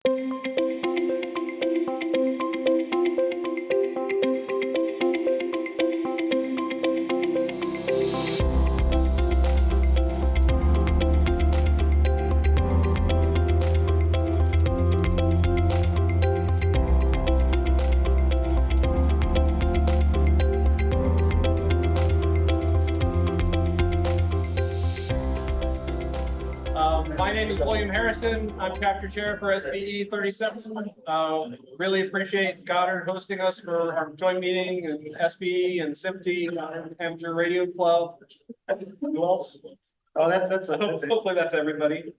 My name is William Harrison. I'm chapter chair for SBE37. Really appreciate Goddard hosting us for our joint meeting, and SBE and SIPT, Amateur Radio Club. Who else? Oh, hopefully that's everybody.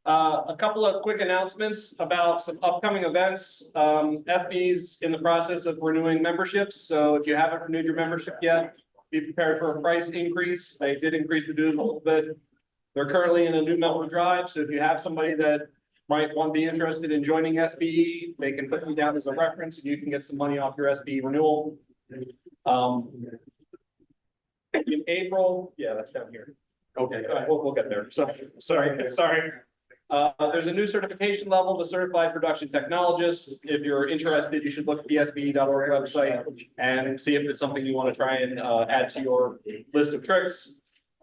A couple of quick announcements about some upcoming events. SBE's in the process of renewing memberships, so if you haven't renewed your membership yet, be prepared for a price increase. They did increase the dues a little bit. They're currently in a new member drive, so if you have somebody that might want to be interested in joining SBE, they can put me down as a reference, and you can get some money off your SBE renewal. In April, yeah, that's down here. Okay, we'll get there. So, sorry. There's a new certification level, the Certified Production Technologist. If you're interested, you should look at the SBE.org website and see if it's something you want to try and add to your list of tricks.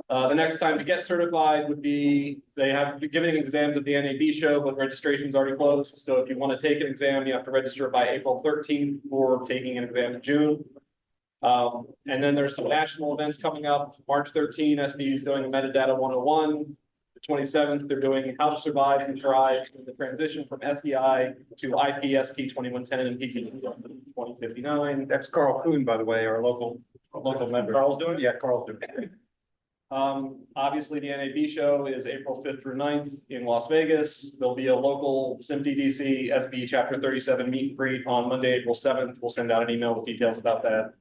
The next time to get certified would be, they have giving exams at the NAB show, but registration's already closed. So if you want to take an exam, you have to register by April 13th for taking an exam in June. And then there's some national events coming up. March 13, SBE is doing a Metadata 101. The 27th, they're doing How to Survive and Thrive in the transition from SDI to IPST 2110 and PT 2059. That's Carl Kuhn, by the way, our local member. Carl's doing it? Yeah, Carl's doing it. Obviously, the NAB show is April 5th through 9th in Las Vegas. There'll be a local SIMTDC SBE Chapter 37 meet and greet on Monday, April 7th. We'll send out an email with details about that.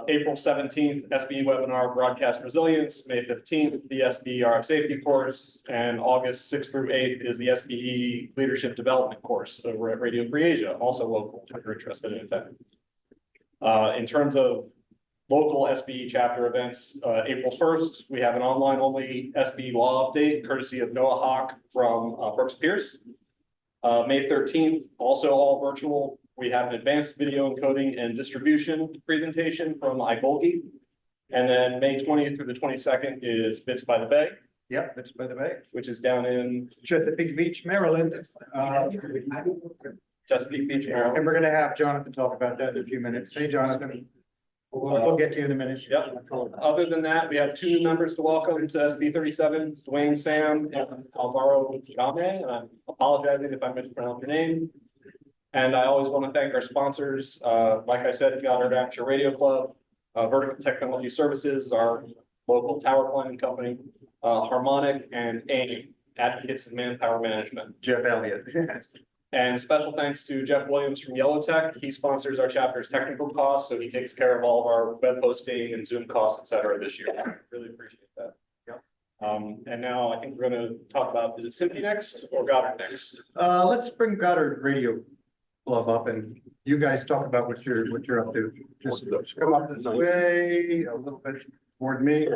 April 17th, SBE webinar Broadcast Resilience. May 15th, the SBE RF Safety course. And August 6th through 8th is the SBE Leadership Development course over at Radio Free Asia, also local if you're interested in attending. In terms of local SBE chapter events, April 1st, we have an online only SBE law update courtesy of Noah Hawk from Brooks Pierce. May 13th, also all virtual. We have an advanced video encoding and distribution presentation from iBulky. And then May 20th through the 22nd is Bits by the Bay. Yep, Bits by the Bay, which is down in Chesapeake Beach, Maryland. Chesapeake Beach, Maryland. And we're going to have Jonathan talk about that in a few minutes. Hey, Jonathan. We'll get to you in a minute. Yep. Other than that, we have two new members to welcome to SB37, Dwayne Sam and Alvaro Game, and I'm apologizing if I mispronounced your name. And I always want to thank our sponsors, like I said, Goddard Amateur Radio Club, Vertical Technology Services, our local tower climbing company, Harmonic, and AIM, Advocates in Manpower Management. Jeff Elliott. And special thanks to Jeff Williams from Yellow Tech. He sponsors our chapter's technical costs, so he takes care of all of our web hosting and Zoom costs, et cetera, this year. Really appreciate that. Yep. And now I think we're going to talk about, is it SIMT next or Goddard next? Let's bring Goddard Radio Club up, and you guys talk about what you're up to. Just come up this way a little bit toward me.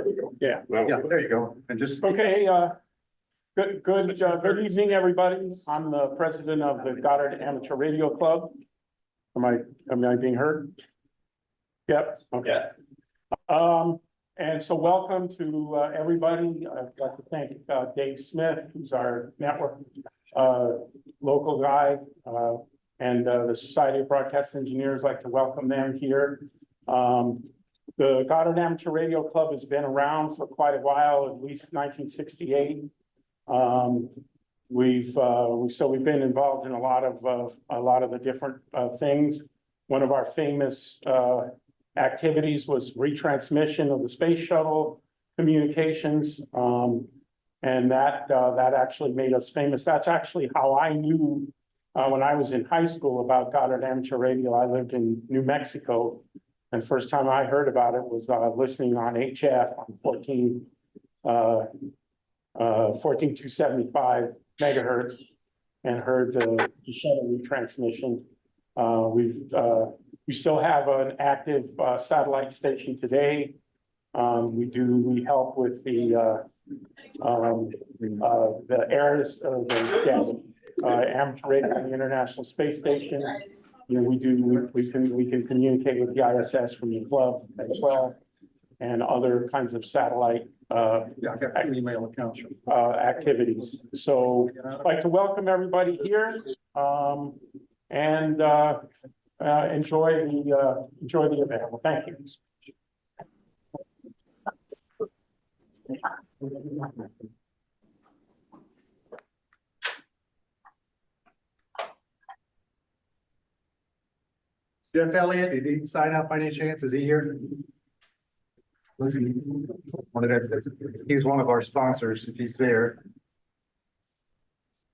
Yeah. Yeah, there you go. And just okay. Good evening, everybody. I'm the president of the Goddard Amateur Radio Club. Am I being heard? Yep. Okay. Yeah. And so welcome to everybody. I'd like to thank Dave Smith, who's our network local guy, and the Society of Broadcast Engineers. Like to welcome them here. The Goddard Amateur Radio Club has been around for quite a while, at least 1968. We've been involved in a lot of the different things. One of our famous activities was retransmission of the space shuttle communications, and that actually made us famous. That's actually how I knew when I was in high school about Goddard Amateur Radio. I lived in New Mexico, and first time I heard about it was listening on HF on 14275 megahertz, and heard the shuttle retransmission. We still have an active satellite station today. We help with the amateur radio on the International Space Station. You know, we can communicate with the ISS from the club as well, and other kinds of satellite Yeah, I got email accounts. activities. So I'd like to welcome everybody here, and enjoy the event. Well, thank you. Jeff Elliott, did he sign up by any chance? Is he here? He's one of our sponsors, if he's there.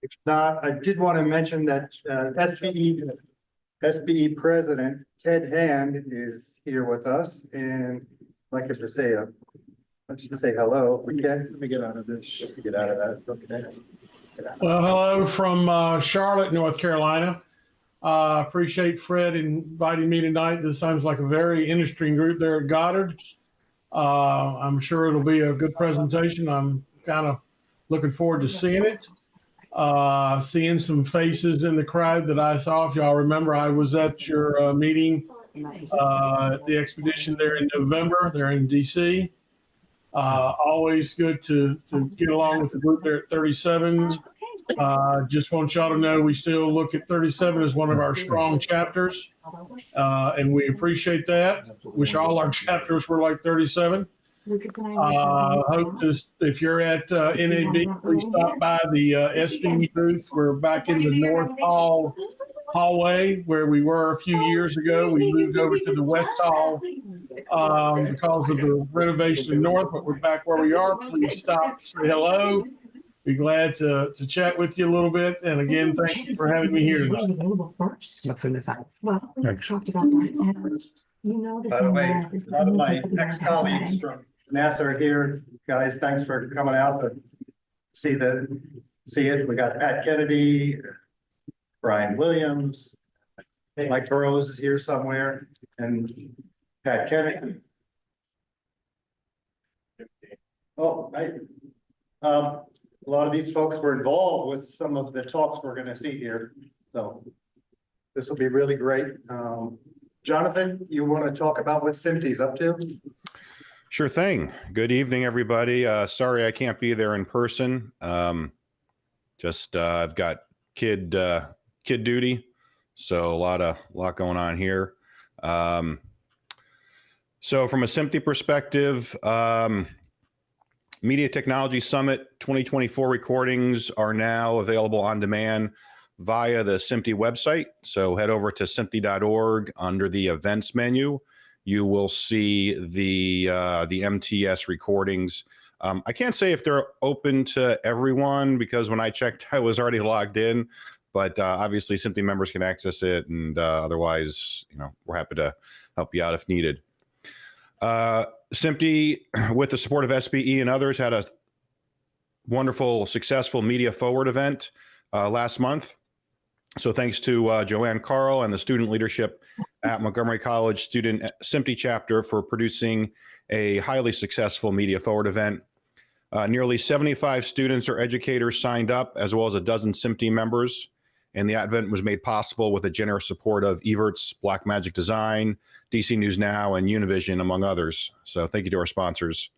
If not, I did want to mention that SBE President Ted Hand is here with us, and I'd like to say let's just say hello. We can. Let me get out of this. Get out of that. Okay. Well, hello from Charlotte, North Carolina. Appreciate Fred inviting me tonight. This sounds like a very interesting group there at Goddard. I'm sure it'll be a good presentation. I'm kind of looking forward to seeing it. Seeing some faces in the crowd that I saw. If y'all remember, I was at your meeting at the expedition there in November. They're in DC. Always good to get along with the group there at 37. Just want y'all to know we still look at 37 as one of our strong chapters, and we appreciate that. Wish all our chapters were like 37. Hope to, if you're at NAB, please stop by the SBE booth. We're back in the North hallway where we were a few years ago. We moved over to the West Hall because of the renovation in North, but we're back where we are. Please stop, say hello. Be glad to chat with you a little bit. And again, thank you for having me here tonight. Well, we talked about that. You know, By the way, a lot of my ex-colleagues from NASA are here. Guys, thanks for coming out to see it. We got Pat Kennedy, Brian Williams, Mike Burrows is here somewhere, and Pat Kennedy. Oh, right. A lot of these folks were involved with some of the talks we're going to see here, so this will be really great. Jonathan, you want to talk about what SMPTE's up to? Sure thing. Good evening, everybody. Sorry I can't be there in person. I've got kid duty, so a lot going on here. So from a SMPTE perspective, Media Technology Summit 2024 recordings are now available on demand via the SMPTE website. So head over to SMPTE.org under the events menu. You will see the MTS recordings. I can't say if they're open to everyone because when I checked, I was already logged in. But obviously, SMPTE members can access it, and otherwise, we're happy to help you out if needed. SMPTE, with the support of SBE and others, had a wonderful, successful Media Forward event last month. So thanks to Joanne Carl and the student leadership at Montgomery College Student SMPTE chapter for producing a highly successful Media Forward event. Nearly 75 students or educators signed up, as well as a dozen SMPTE members. And the event was made possible with the generous support of Evertz, Blackmagic Design, DC News Now, and Univision, among others. So thank you to our sponsors.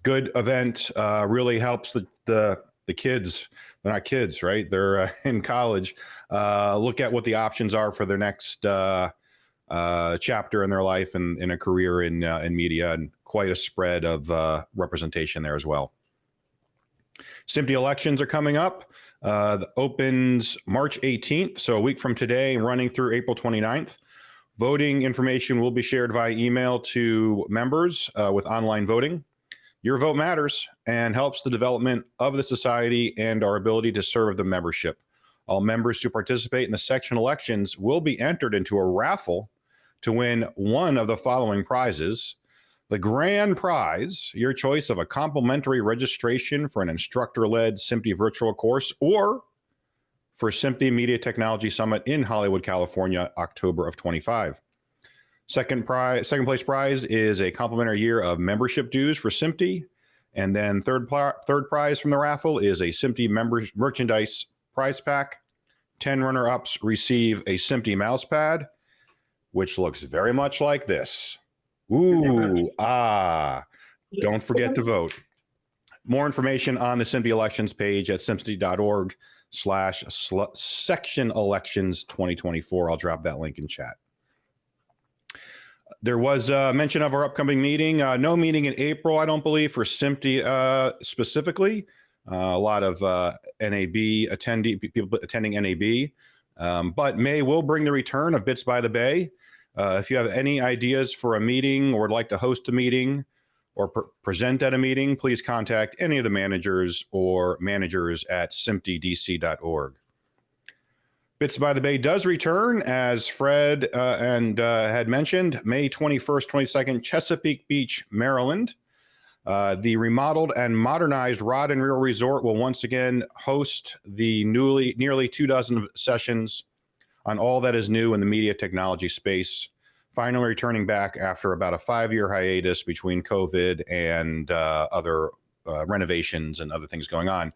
Good event, really helps the kids. They're not kids, right? They're in college. Look at what the options are for their next chapter in their life and in a career in media, and quite a spread of representation there as well. SMPTE elections are coming up. Opens March 18th, so a week from today, running through April 29th. Voting information will be shared via email to members with online voting. Your vote matters and helps the development of the society and our ability to serve the membership. All members who participate in the section elections will be entered into a raffle to win one of the following prizes. The grand prize, your choice of a complimentary registration for an instructor-led SMPTE virtual course, or for SMPTE Media Technology Summit in Hollywood, California, October of 25. Second place prize is a complimentary year of membership dues for SMPTE. And then third prize from the raffle is a SMPTE merchandise prize pack. 10 runner-ups receive a SMPTE mouse pad, which looks very much like this. Ooh, don't forget to vote. More information on the SMPTE elections page at simpty.org/section elections 2024. I'll drop that link in chat. There was a mention of our upcoming meeting. No meeting in April, I don't believe, for SMPTE specifically. A lot of NAB people attending NAB. But May will bring the return of Bits by the Bay. If you have any ideas for a meeting or would like to host a meeting or present at a meeting, please contact any of the managers or managers at simptydc.org. Bits by the Bay does return, as Fred had mentioned, May 21st, 22nd, Chesapeake Beach, Maryland. The remodeled and modernized Rod and Reel Resort will once again host the nearly 24 sessions on all that is new in the media technology space, finally returning back after about a 5-year hiatus between COVID and other renovations and other things going on.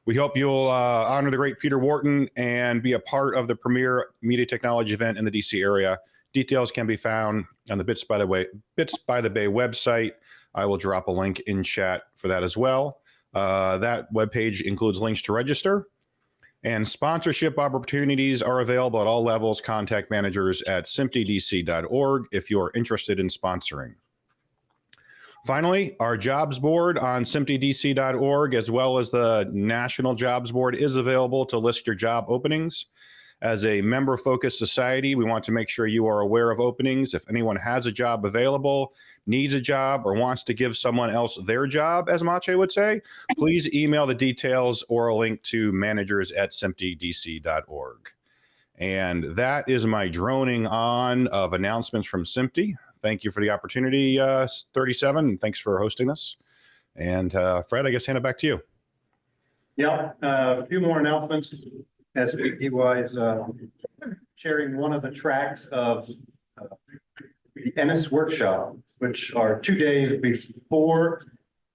We hope you'll honor the great Peter Wharton and be a part of the premier media technology event in the DC area. Details can be found on the Bits by the Bay website. I will drop a link in chat for that as well. That webpage includes links to register, and sponsorship opportunities are available at all levels. Contact managers at simptydc.org if you're interested in sponsoring. Finally, our jobs board on simptydc.org, as well as the National Jobs Board, is available to list your job openings. As a member-focused society, we want to make sure you are aware of openings. If anyone has a job available, needs a job, or wants to give someone else their job, as Mache would say, please email the details or a link to managers@simptydc.org. And that is my droning on of announcements from SMPTE. Thank you for the opportunity, 37, and thanks for hosting this. And Fred, I guess hand it back to you. Yeah, a few more announcements. SBE sharing one of the tracks of the Ennis workshop, which are 2 days before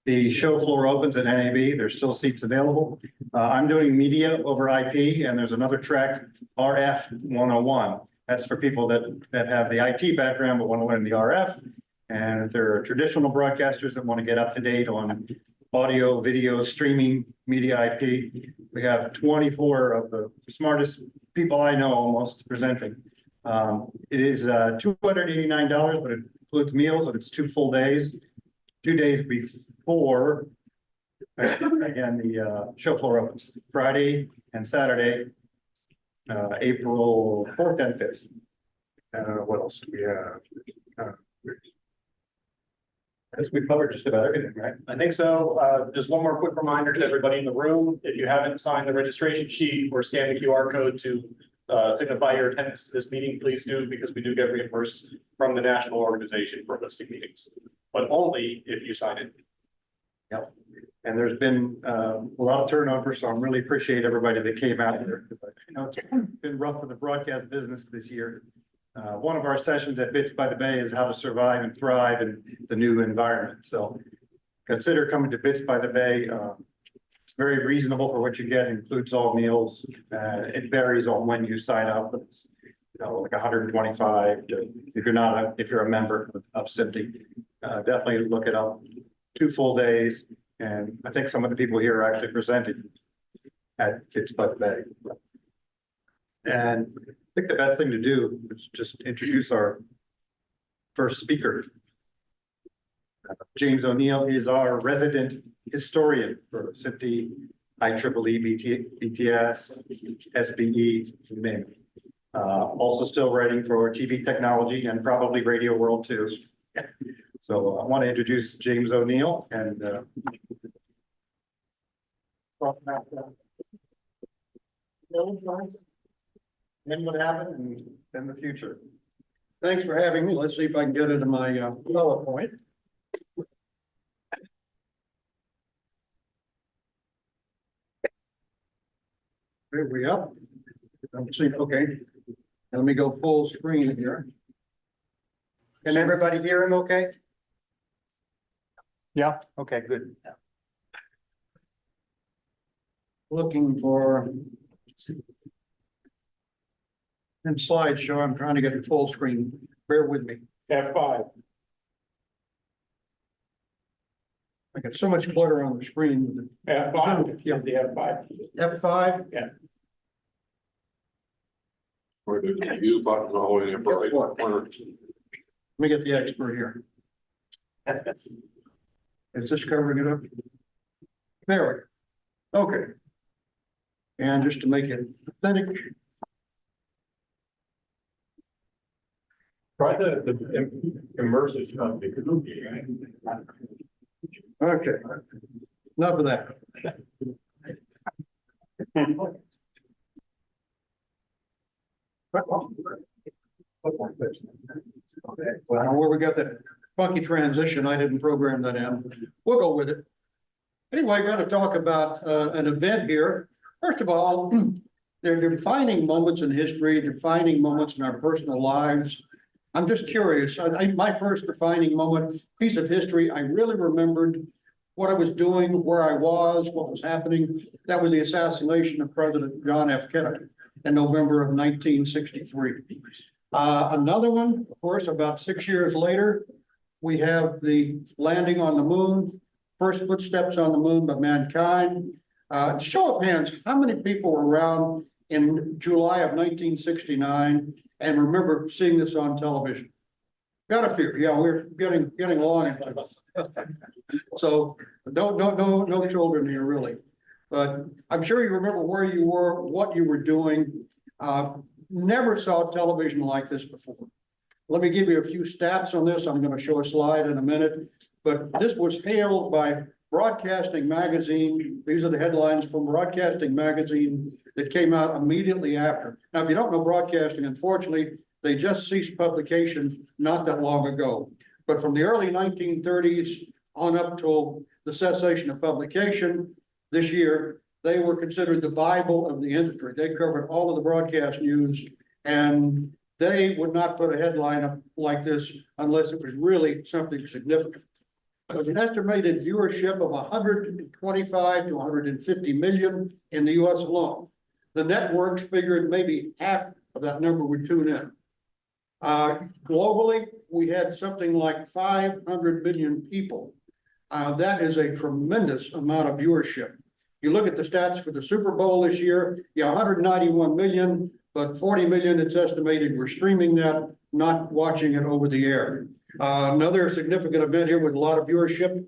the show floor opens at NAB. There's still seats available. I'm doing media over IP, and there's another track, RF 101. That's for people that have the IT background but want to learn the RF. And if there are traditional broadcasters that want to get up to date on audio, video, streaming, media IP, we have 24 of the smartest people I know almost presenting. It is $289, but it includes meals, and it's 2 full days. 2 days before, again, the show floor opens, Friday and Saturday, April 4th and 5th. What else do we have? As we covered just about everything, right? I think so. Just one more quick reminder to everybody in the room. If you haven't signed the registration sheet or scanned the QR code to signify your attendance to this meeting, please do, because we do get reimbursed from the national organization for hosting meetings, but only if you sign it. Yep. And there's been a lot of turnover, so I really appreciate everybody that came out here. You know, it's been rough for the broadcast business this year. One of our sessions at Bits by the Bay is how to survive and thrive in the new environment. So consider coming to Bits by the Bay. It's very reasonable for what you get. It includes all meals. It varies on when you sign up, but it's like 125 if you're a member of SMPTE. Definitely look it up. 2 full days, and I think some of the people here are actually presenting at Bits by the Bay. And I think the best thing to do is just introduce our first speaker. James O'Neill is our resident historian for SMPTE, IEEE, BTS, SBE, you name it. Also still writing for TV technology and probably Radio World too. So I want to introduce James O'Neill and talk about then what happened and then the future. Thanks for having me. Let's see if I can get into my PowerPoint. There we go. Let's see. Okay. Let me go full screen here. Can everybody hear him okay? Yeah, okay, good. Looking for And slideshow, I'm trying to get it full screen. Bear with me. F5. I got so much clutter on the screen. F5. Yeah. The F5. F5. Or the view button all the way in the right corner. Let me get the expert here. Is this covering it up? There we go. Okay. And just to make it authentic. Try the immersive stuff. Okay. Enough of that. Well, where we got that funky transition, I didn't program that in. We'll go with it. Anyway, I'm going to talk about an event here. First of all, they're defining moments in history, defining moments in our personal lives. I'm just curious. My first defining moment, piece of history, I really remembered what I was doing, where I was, what was happening. That was the assassination of President John F. Kennedy in November of 1963. Another one, of course, about 6 years later, we have the landing on the moon, first footsteps on the moon by mankind. Show of hands, how many people were around in July of 1969 and remember seeing this on television? Got a few. Yeah, we're getting along. So no children here really, but I'm sure you remember where you were, what you were doing. Never saw television like this before. Let me give you a few stats on this. I'm going to show a slide in a minute, but this was hailed by Broadcasting Magazine. These are the headlines from Broadcasting Magazine that came out immediately after. Now, if you don't know Broadcasting, unfortunately, they just ceased publication not that long ago. But from the early 1930s on up till the cessation of publication this year, they were considered the Bible of the industry. They covered all of the broadcast news, and they would not put a headline up like this unless it was really something significant. It was an estimated viewership of 125 to 150 million in the US alone. The networks figured maybe half of that number would tune in. Globally, we had something like 500 million people. That is a tremendous amount of viewership. You look at the stats for the Super Bowl this year, 191 million, but 40 million it's estimated were streaming that, not watching it over the air. Another significant event here with a lot of viewership,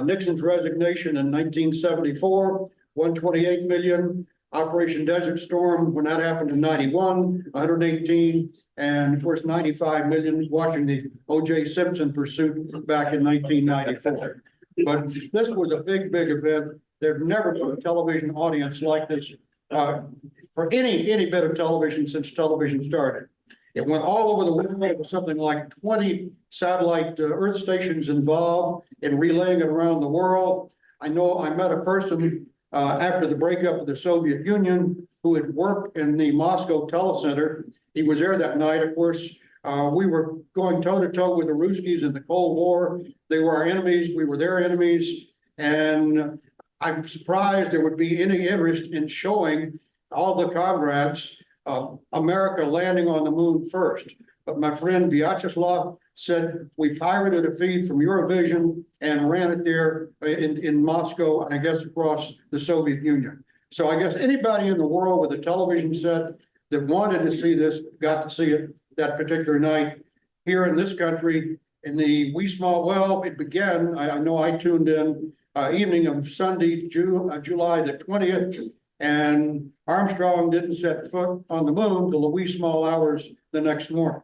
Nixon's resignation in 1974, 128 million. Operation Desert Storm, when that happened in 91, 118, and of course 95 million watching the O.J. Simpson pursuit back in 1994. But this was a big event. There's never been a television audience like this for any bit of television since television started. It went all over the world with something like 20 satellite Earth stations involved in relaying it around the world. I know I met a person after the breakup of the Soviet Union who had worked in the Moscow telecenter. He was there that night. Of course, we were going toe to toe with the Ruskies in the Cold War. They were our enemies. We were their enemies. And I'm surprised there would be any interest in showing all the comrades of America landing on the moon first. But my friend Vyacheslav said, we pirated a feed from Eurovision and ran it there in Moscow, and I guess across the Soviet Union. So I guess anybody in the world with a television set that wanted to see this got to see it that particular night. Here in this country, in the wee small, well, it began, I know I tuned in evening of Sunday, July the 20th, and Armstrong didn't set foot on the moon till the wee small hours the next morning.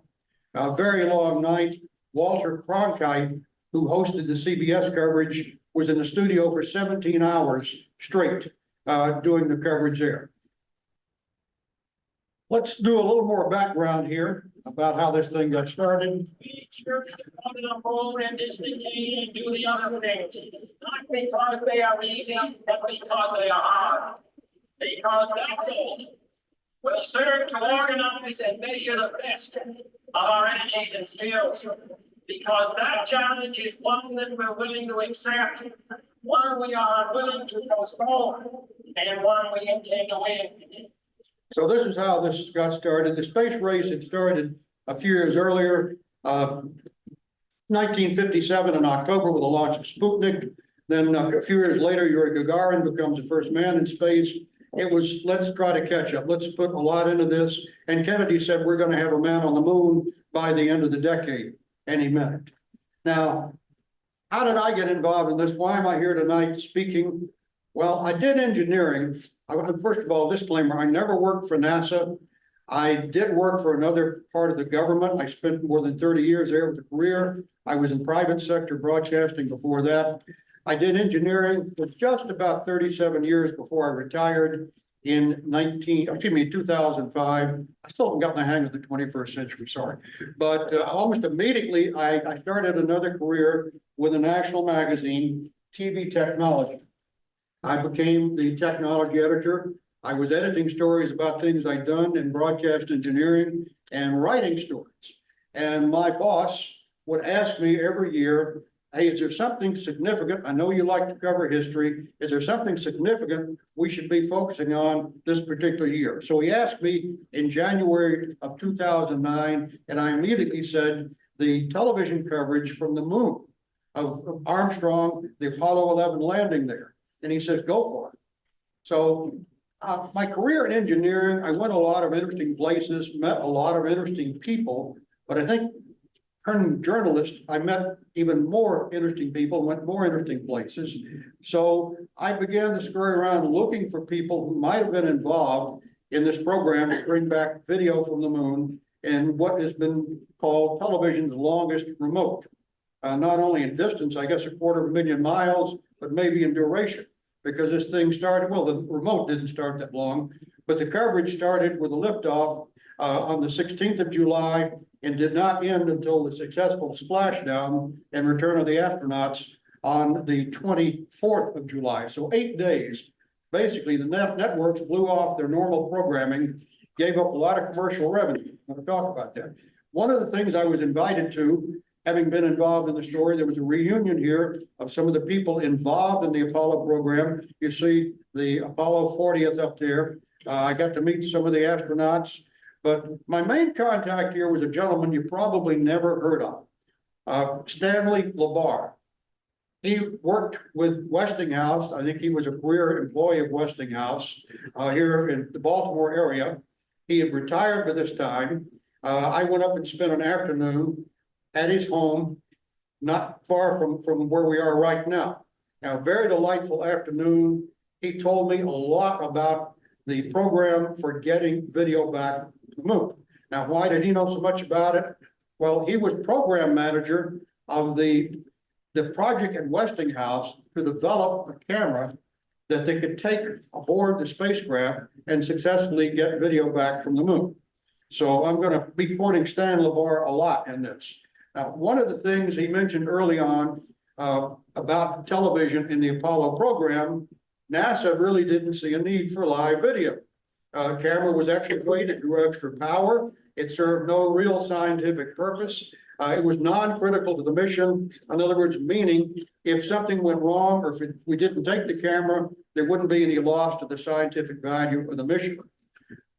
A very long night. Walter Cronkite, who hosted the CBS coverage, was in the studio for 17 hours straight doing the coverage there. Let's do a little more background here about how this thing got started. Church on the moon and this decay and do the other things. Not because they are easy, but because they are hard. Because that day will serve to organize and measure the best of our energies and skills. Because that challenge is one that we're willing to accept, one we are willing to postpone, and one we intend to win. So this is how this got started. The space race had started a few years earlier. 1957 in October with the launch of Sputnik. Then a few years later, Yuri Gagarin becomes the first man in space. It was, let's try to catch up. Let's put a lot into this. And Kennedy said, we're going to have a man on the moon by the end of the decade. And he meant it. Now, how did I get involved in this? Why am I here tonight speaking? Well, I did engineering. First of all, disclaimer, I never worked for NASA. I did work for another part of the government. I spent more than 30 years there with a career. I was in private sector broadcasting before that. I did engineering for just about 37 years before I retired in 2005. I still haven't gotten the hang of the 21st century, sorry. But almost immediately, I started another career with a national magazine, TV Technology. I became the technology editor. I was editing stories about things I'd done in broadcast engineering and writing stories. And my boss would ask me every year, hey, is there something significant? I know you like to cover history. Is there something significant we should be focusing on this particular year? So he asked me in January of 2009, and I immediately said, the television coverage from the moon of Armstrong, the Apollo 11 landing there. And he says, go for it. So my career in engineering, I went a lot of interesting places, met a lot of interesting people, but I think turning journalist, I met even more interesting people, went more interesting places. So I began to scurry around looking for people who might have been involved in this program to bring back video from the moon and what has been called television's longest remote. Not only in distance, I guess 250,000 miles, but maybe in duration, because this thing started, well, the remote didn't start that long, but the coverage started with a liftoff on the 16th of July and did not end until the successful splashdown and return of the astronauts on the 24th of July. So 8 days. Basically, the networks blew off their normal programming, gave up a lot of commercial revenue. I'm going to talk about that. One of the things I was invited to, having been involved in the story, there was a reunion here of some of the people involved in the Apollo program. You see the Apollo 40th up there. I got to meet some of the astronauts. But my main contact here was a gentleman you probably never heard of, Stanley LaBar. He worked with Westinghouse. I think he was a career employee of Westinghouse here in the Baltimore area. He had retired by this time. I went up and spent an afternoon at his home, not far from where we are right now. Now, very delightful afternoon. He told me a lot about the program for getting video back to the moon. Now, why did he know so much about it? Well, he was program manager of the project at Westinghouse to develop a camera that they could take aboard the spacecraft and successfully get video back from the moon. So I'm going to be quoting Stan LaBar a lot in this. Now, one of the things he mentioned early on about television in the Apollo program, NASA really didn't see a need for live video. Camera was extra weight, it drew extra power. It served no real scientific purpose. It was non-critical to the mission. In other words, meaning if something went wrong or if we didn't take the camera, there wouldn't be any loss to the scientific value of the mission.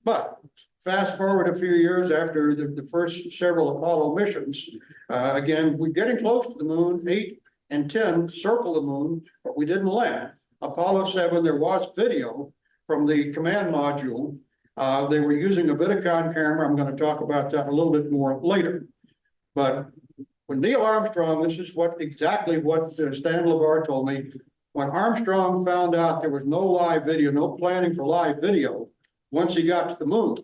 But fast forward a few years after the first several Apollo missions, again, we're getting close to the moon. 8 and 10 circle the moon, but we didn't land. Apollo 7, there was video from the command module. They were using a Vidicon camera. I'm going to talk about that a little bit more later. But when Neil Armstrong, this is exactly what Stan LaBar told me. When Armstrong found out there was no live video, no planning for live video, once he got to the moon,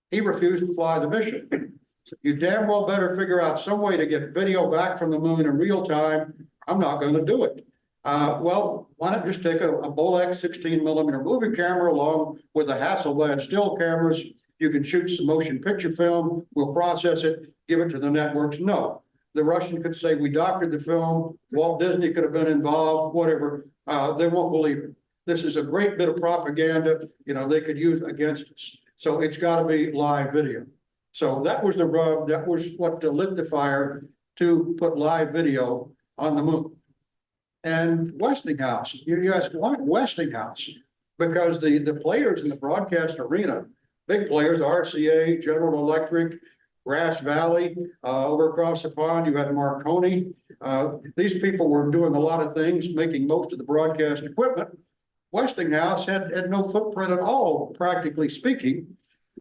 he refused to fly the mission. So you damn well better figure out some way to get video back from the moon in real time. I'm not going to do it. Well, why not just take a Bolex 16mm movie camera along with the Hasselblad still cameras? You can shoot some motion picture film. We'll process it, give it to the networks. No, the Russian could say we doctored the film. Walt Disney could have been involved, whatever. They won't believe it. This is a great bit of propaganda, they could use against us. So it's got to be live video. So that was the rub. That was what lit the fire to put live video on the moon. And Westinghouse, you ask, why Westinghouse? Because the players in the broadcast arena big players, RCA, General Electric, Grass Valley, over across the pond, you had Marconi. These people were doing a lot of things, making most of the broadcast equipment. Westinghouse had no footprint at all, practically speaking.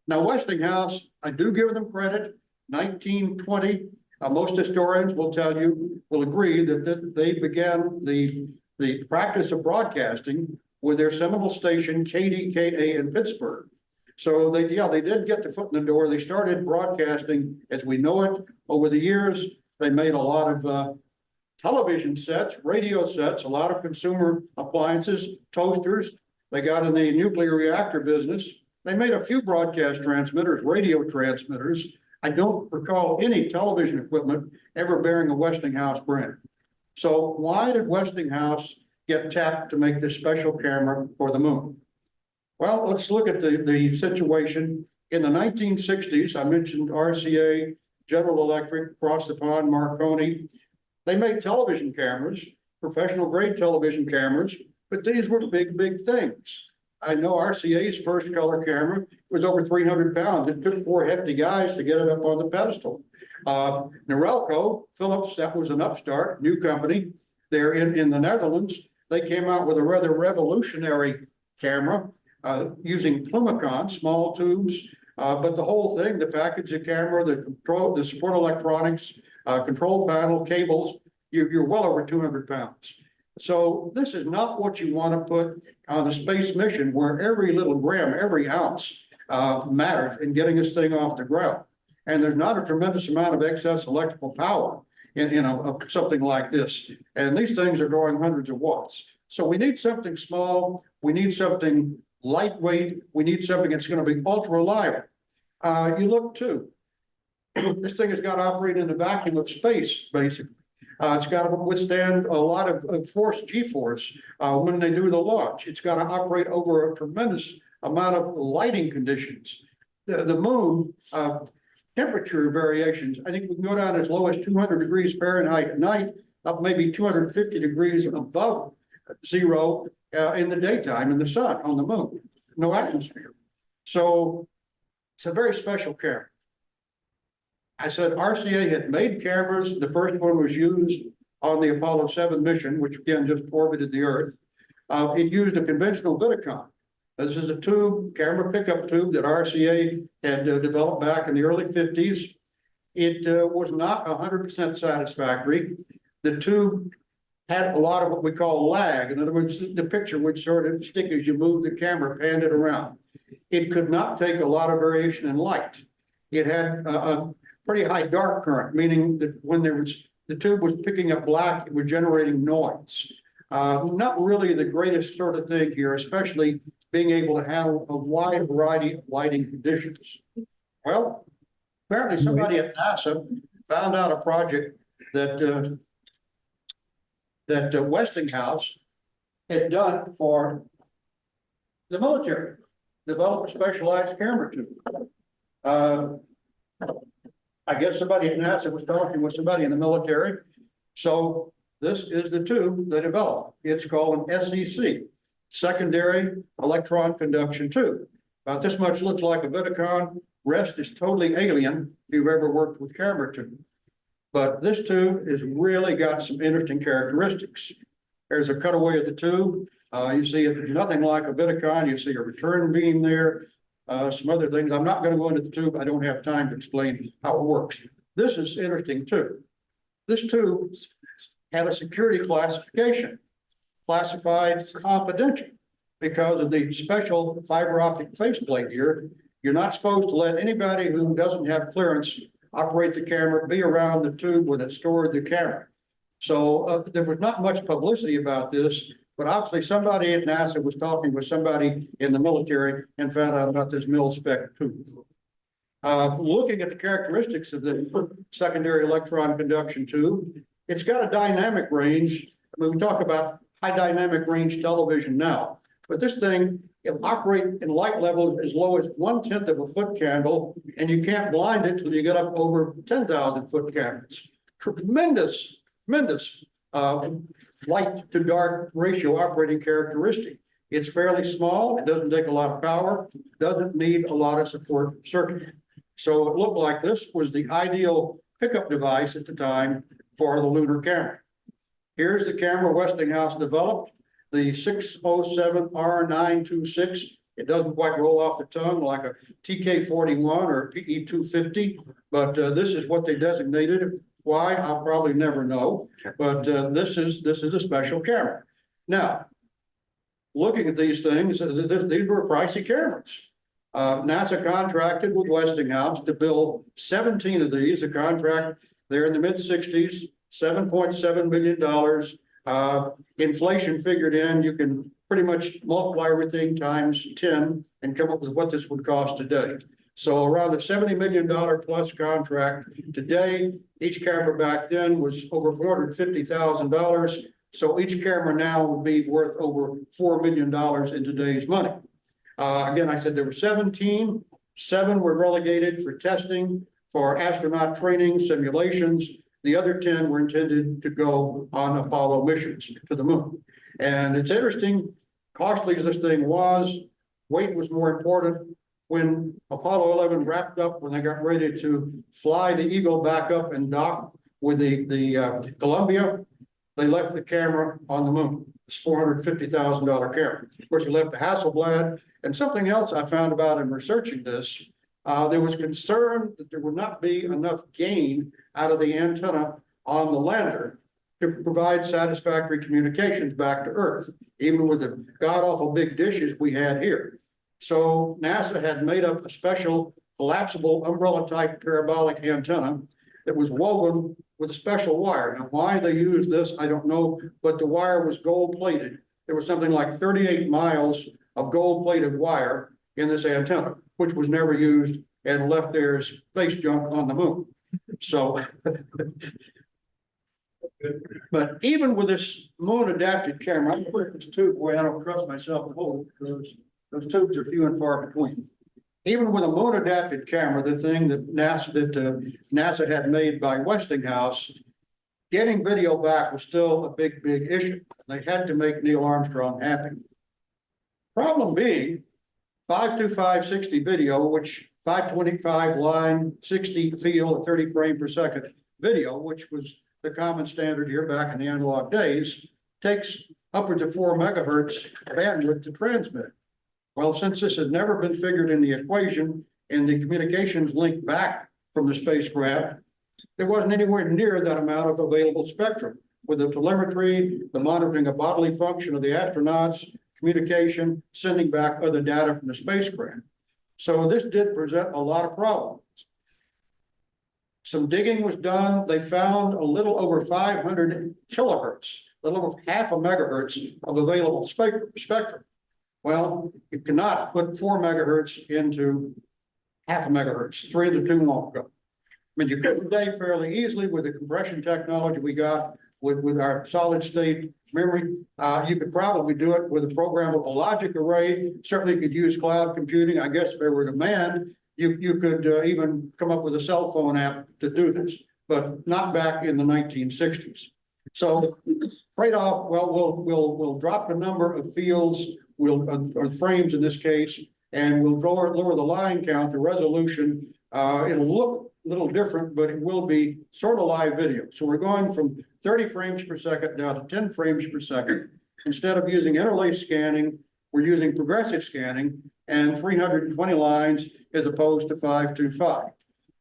Now, Westinghouse, I do give them credit, 1920, most historians will tell you, will agree that they began the practice of broadcasting with their seminal station, KDKA in Pittsburgh. So they did get the foot in the door. They started broadcasting as we know it. Over the years, they made a lot of television sets, radio sets, a lot of consumer appliances, toasters. They got in the nuclear reactor business. They made a few broadcast transmitters, radio transmitters. I don't recall any television equipment ever bearing a Westinghouse brand. So why did Westinghouse get tapped to make this special camera for the moon? Well, let's look at the situation. In the 1960s, I mentioned RCA, General Electric, across the pond, Marconi. They made television cameras, professional grade television cameras, but these were big, big things. I know RCA's first color camera was over 300 pounds. It took 4 hefty guys to get it up on the pedestal. Norelco, Philips, that was an upstart, new company. They're in the Netherlands. They came out with a rather revolutionary camera using Plumicon, small tubes, but the whole thing, the package of camera, the control, the support electronics, control panel, cables, you're well over 200 pounds. So this is not what you want to put on a space mission where every little gram, every ounce matters in getting this thing off the ground. And there's not a tremendous amount of excess electrical power in something like this. And these things are drawing hundreds of watts. So we need something small. We need something lightweight. We need something that's going to be ultra reliable. You look too. This thing has got to operate in the vacuum of space, basically. It's got to withstand a lot of force, G-force, when they do the launch. It's got to operate over a tremendous amount of lighting conditions. The moon, temperature variations, I think we can go down as low as 200 degrees Fahrenheit at night, up maybe 250 degrees above zero in the daytime in the sun on the moon. No atmosphere. So it's a very special camera. I said RCA had made cameras. The first one was used on the Apollo 7 mission, which again just orbited the Earth. It used a conventional Vidicon. This is a tube, camera pickup tube that RCA had developed back in the early 50s. It was not 100% satisfactory. The tube had a lot of what we call lag. In other words, the picture would sort of stick as you move the camera, panned it around. It could not take a lot of variation in light. It had a pretty high dark current, meaning that when the tube was picking up black, it was generating noise. Not really the greatest sort of thing here, especially being able to handle a wide variety of lighting conditions. Well, apparently somebody at NASA found out a project that Westinghouse had done for the military, develop a specialized camera tube. I guess somebody at NASA was talking with somebody in the military. So this is the tube they developed. It's called an SEC, secondary electron conduction tube. About this much looks like a Vidicon. Rest is totally alien if you've ever worked with camera tube. But this tube has really got some interesting characteristics. There's a cutaway of the tube. You see it's nothing like a Vidicon. You see a return beam there. Some other things. I'm not going to go into the tube. I don't have time to explain how it works. This is interesting too. This tube had a security classification, classified confidential, because of the special fiber optic faceplate here. You're not supposed to let anybody who doesn't have clearance operate the camera, be around the tube when it stored the camera. So there was not much publicity about this. But obviously somebody at NASA was talking with somebody in the military and found out about this mil-spec tube. Looking at the characteristics of the secondary electron conduction tube, it's got a dynamic range. I mean, we talk about high dynamic range television now, but this thing, it'll operate in light levels as low as 1/10 of a foot candle, and you can't blind it till you get up over 10,000 foot candles. Tremendous light to dark ratio operating characteristic. It's fairly small. It doesn't take a lot of power, doesn't need a lot of support circuit. So it looked like this was the ideal pickup device at the time for the lunar camera. Here's the camera Westinghouse developed, the 607R926. It doesn't quite roll off the tongue like a TK41 or PE250, but this is what they designated. Why? I'll probably never know, but this is a special camera. Now, looking at these things, these were pricey cameras. NASA contracted with Westinghouse to build 17 of these. The contract there in the mid-60s, $7.7 million. Inflation figured in, you can pretty much multiply everything times 10 and come up with what this would cost today. So around a $70 million plus contract. Today, each camera back then was over $450,000. So each camera now would be worth over $4 million in today's money. Again, I said there were 17, 7 were relegated for testing, for astronaut training, simulations. The other 10 were intended to go on Apollo missions to the moon. And it's interesting, costly as this thing was, weight was more important. When Apollo 11 wrapped up, when they got ready to fly the Eagle back up and dock with the Columbia, they left the camera on the moon. It's $450,000 camera. Of course, he left the Hasselblad. And something else I found about in researching this, there was concern that there would not be enough gain out of the antenna on the lander to provide satisfactory communications back to Earth, even with the god-awful big dishes we had here. So NASA had made up a special collapsible umbrella-type parabolic antenna that was woven with a special wire. Now, why they used this, I don't know, but the wire was gold-plated. There was something like 38 miles of gold-plated wire in this antenna, which was never used and left there as space junk on the moon. So, but even with this moon-adapted camera, I'm gonna put this tube where I don't trust myself to hold because those tubes are few and far between. Even with a moon-adapted camera, the thing that NASA had made by Westinghouse, getting video back was still a big issue. They had to make Neil Armstrong happy. Problem being, 525/60 video, which 525 line, 60 field, 30 frame per second video, which was the common standard here back in the analog days, takes upwards of 4 megahertz bandwidth to transmit. Well, since this had never been figured in the equation and the communications link back from the spacecraft, there wasn't anywhere near that amount of available spectrum with the telemetry, the monitoring of bodily function of the astronauts, communication, sending back other data from the spacecraft. So this did present a lot of problems. Some digging was done. They found a little over 500 kilohertz, a little over half a megahertz of available spectrum. Well, you cannot put 4 megahertz into half a megahertz, 3 to 2 won't go. I mean, you could today fairly easily with the compression technology we got with our solid state memory. You could probably do it with a programmable logic array. Certainly could use cloud computing. I guess if there were demand, you could even come up with a cell phone app to do this, but not back in the 1960s. So trade-off, well, we'll drop the number of fields, or frames in this case, and we'll lower the line count, the resolution. It'll look a little different, but it will be sort of live video. So we're going from 30 frames per second down to 10 frames per second. Instead of using interlace scanning, we're using progressive scanning and 320 lines as opposed to 525.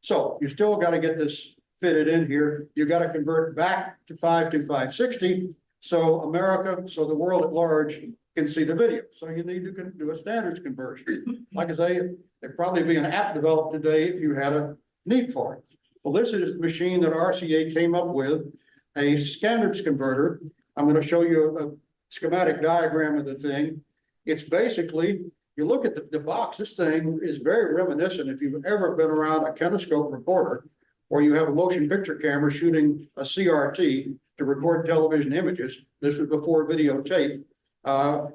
So you still got to get this fitted in here. You got to convert back to 525/60 so the world at large can see the video. So you need to do a standards conversion. Like I say, there'd probably be an app developed today if you had a need for it. Well, this is a machine that RCA came up with, a standards converter. I'm going to show you a schematic diagram of the thing. It's basically, you look at the box, this thing is very reminiscent. If you've ever been around a kinescope recorder, or you have a motion picture camera shooting a CRT to record television images, this was before videotape.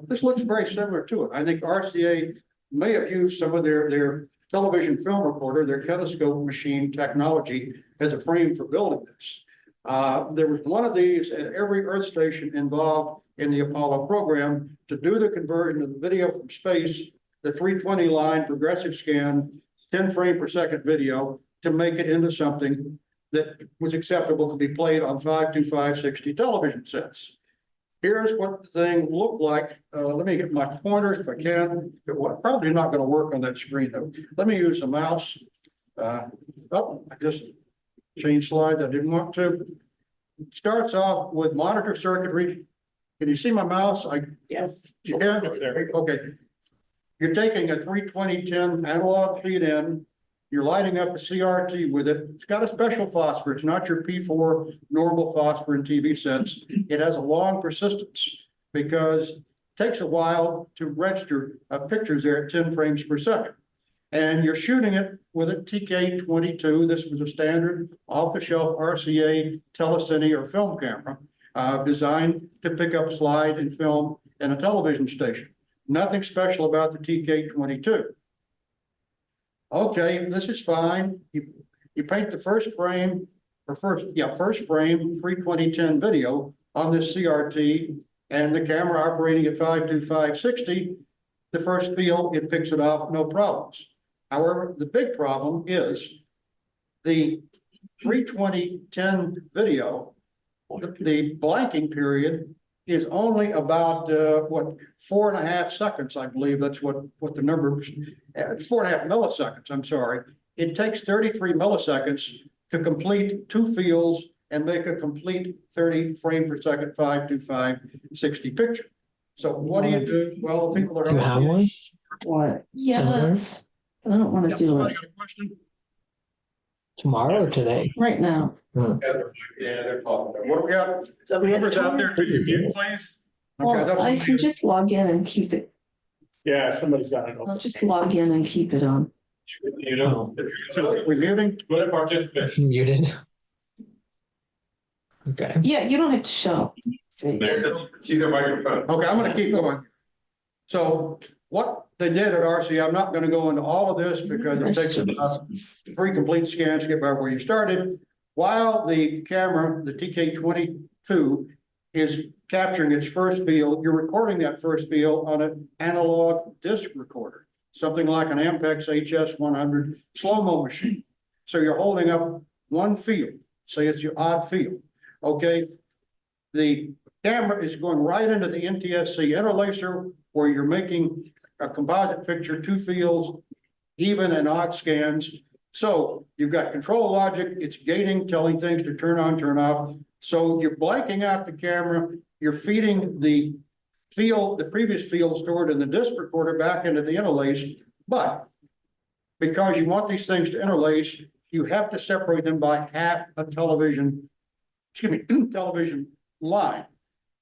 This looks very similar to it. I think RCA may have used some of their television film recorder, their kinescope machine technology as a frame for building this. There was one of these at every Earth station involved in the Apollo program to do the conversion of the video from space, the 320 line progressive scan, 10 frame per second video, to make it into something that was acceptable to be played on 525/60 television sets. Here's what the thing looked like. Let me get my pointer if I can. Probably not going to work on that screen though. Let me use the mouse. I just changed slides. I didn't want to. It starts off with monitor circuitry. Can you see my mouse? Yes. You can? Okay. You're taking a 32010 analog feed in. You're lighting up a CRT with it. It's got a special phosphor. It's not your P4 normal phosphor in TV sets. It has a long persistence because it takes a while to register pictures there at 10 frames per second. And you're shooting it with a TK22. This was a standard off-the-shelf RCA telecine or film camera designed to pick up slide and film in a television station. Nothing special about the TK22. Okay, this is fine. You paint the first frame, first frame 32010 video on this CRT, and the camera operating at 525/60, the first field, it picks it off, no problems. However, the big problem is the 32010 video, the blanking period is only about 4.5 seconds, I believe. That's what the number, 4.5 milliseconds, I'm sorry. It takes 33 milliseconds to complete two fields and make a complete 30 frame per second 525/60 picture. So what do you do? Well, people are. You have one? What? Yes. I don't want to do Somebody it got a question? Tomorrow or today? right now. Yeah, they're talking. What do we got? Whoever's out there, could you mute, please? Okay, Well, I can just log in and keep it. Yeah, somebody's got it. I'll just log in and keep it on. You know, We're muting? what a participant. Muted. Okay. Yeah, you don't have to show. face. See their microphone. Okay, I'm gonna keep going. So what they did at RC, I'm not gonna go into all of this because it takes about 3 complete scans to get back where you started. While the camera, the TK22, is capturing its first field, you're recording that first field on an analog disc recorder, something like an Ampex HS100 slow-mo machine. So you're holding up one field, say it's your odd field, okay? The camera is going right into the NTSC interlacer where you're making a composite picture, 2 fields, even and odd scans. So you've got control logic, it's gating, telling things to turn on, turn off. So you're blanking out the camera, you're feeding the field, the previous field stored in the disc recorder back into the interlace. But because you want these things to interlace, you have to separate them by half a television line.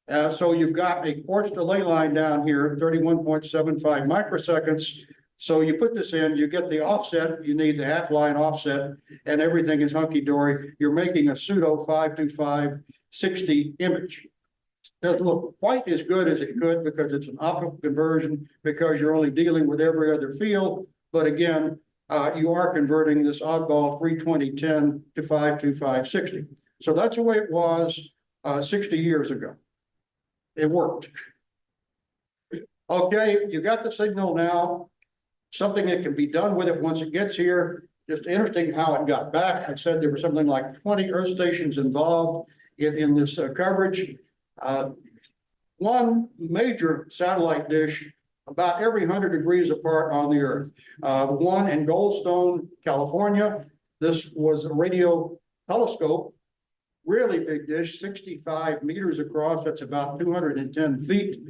So you've got a quartz delay line down here, 31.75 microseconds. So you put this in, you get the offset, you need the half line offset, and everything is hunky-dory. You're making a pseudo 525/60 image. Doesn't look quite as good as it could because it's an optical conversion, because you're only dealing with every other field. But again, you are converting this oddball 32010 to 525/60. So that's the way it was 60 years ago. It worked. Okay, you got the signal now. Something that can be done with it once it gets here. Just interesting how it got back. I said there were something like 20 Earth stations involved in this coverage. One major satellite dish about every 100 degrees apart on the Earth. One in Goldstone, California. This was a radio telescope, really big dish, 65 meters across. That's about 210 feet.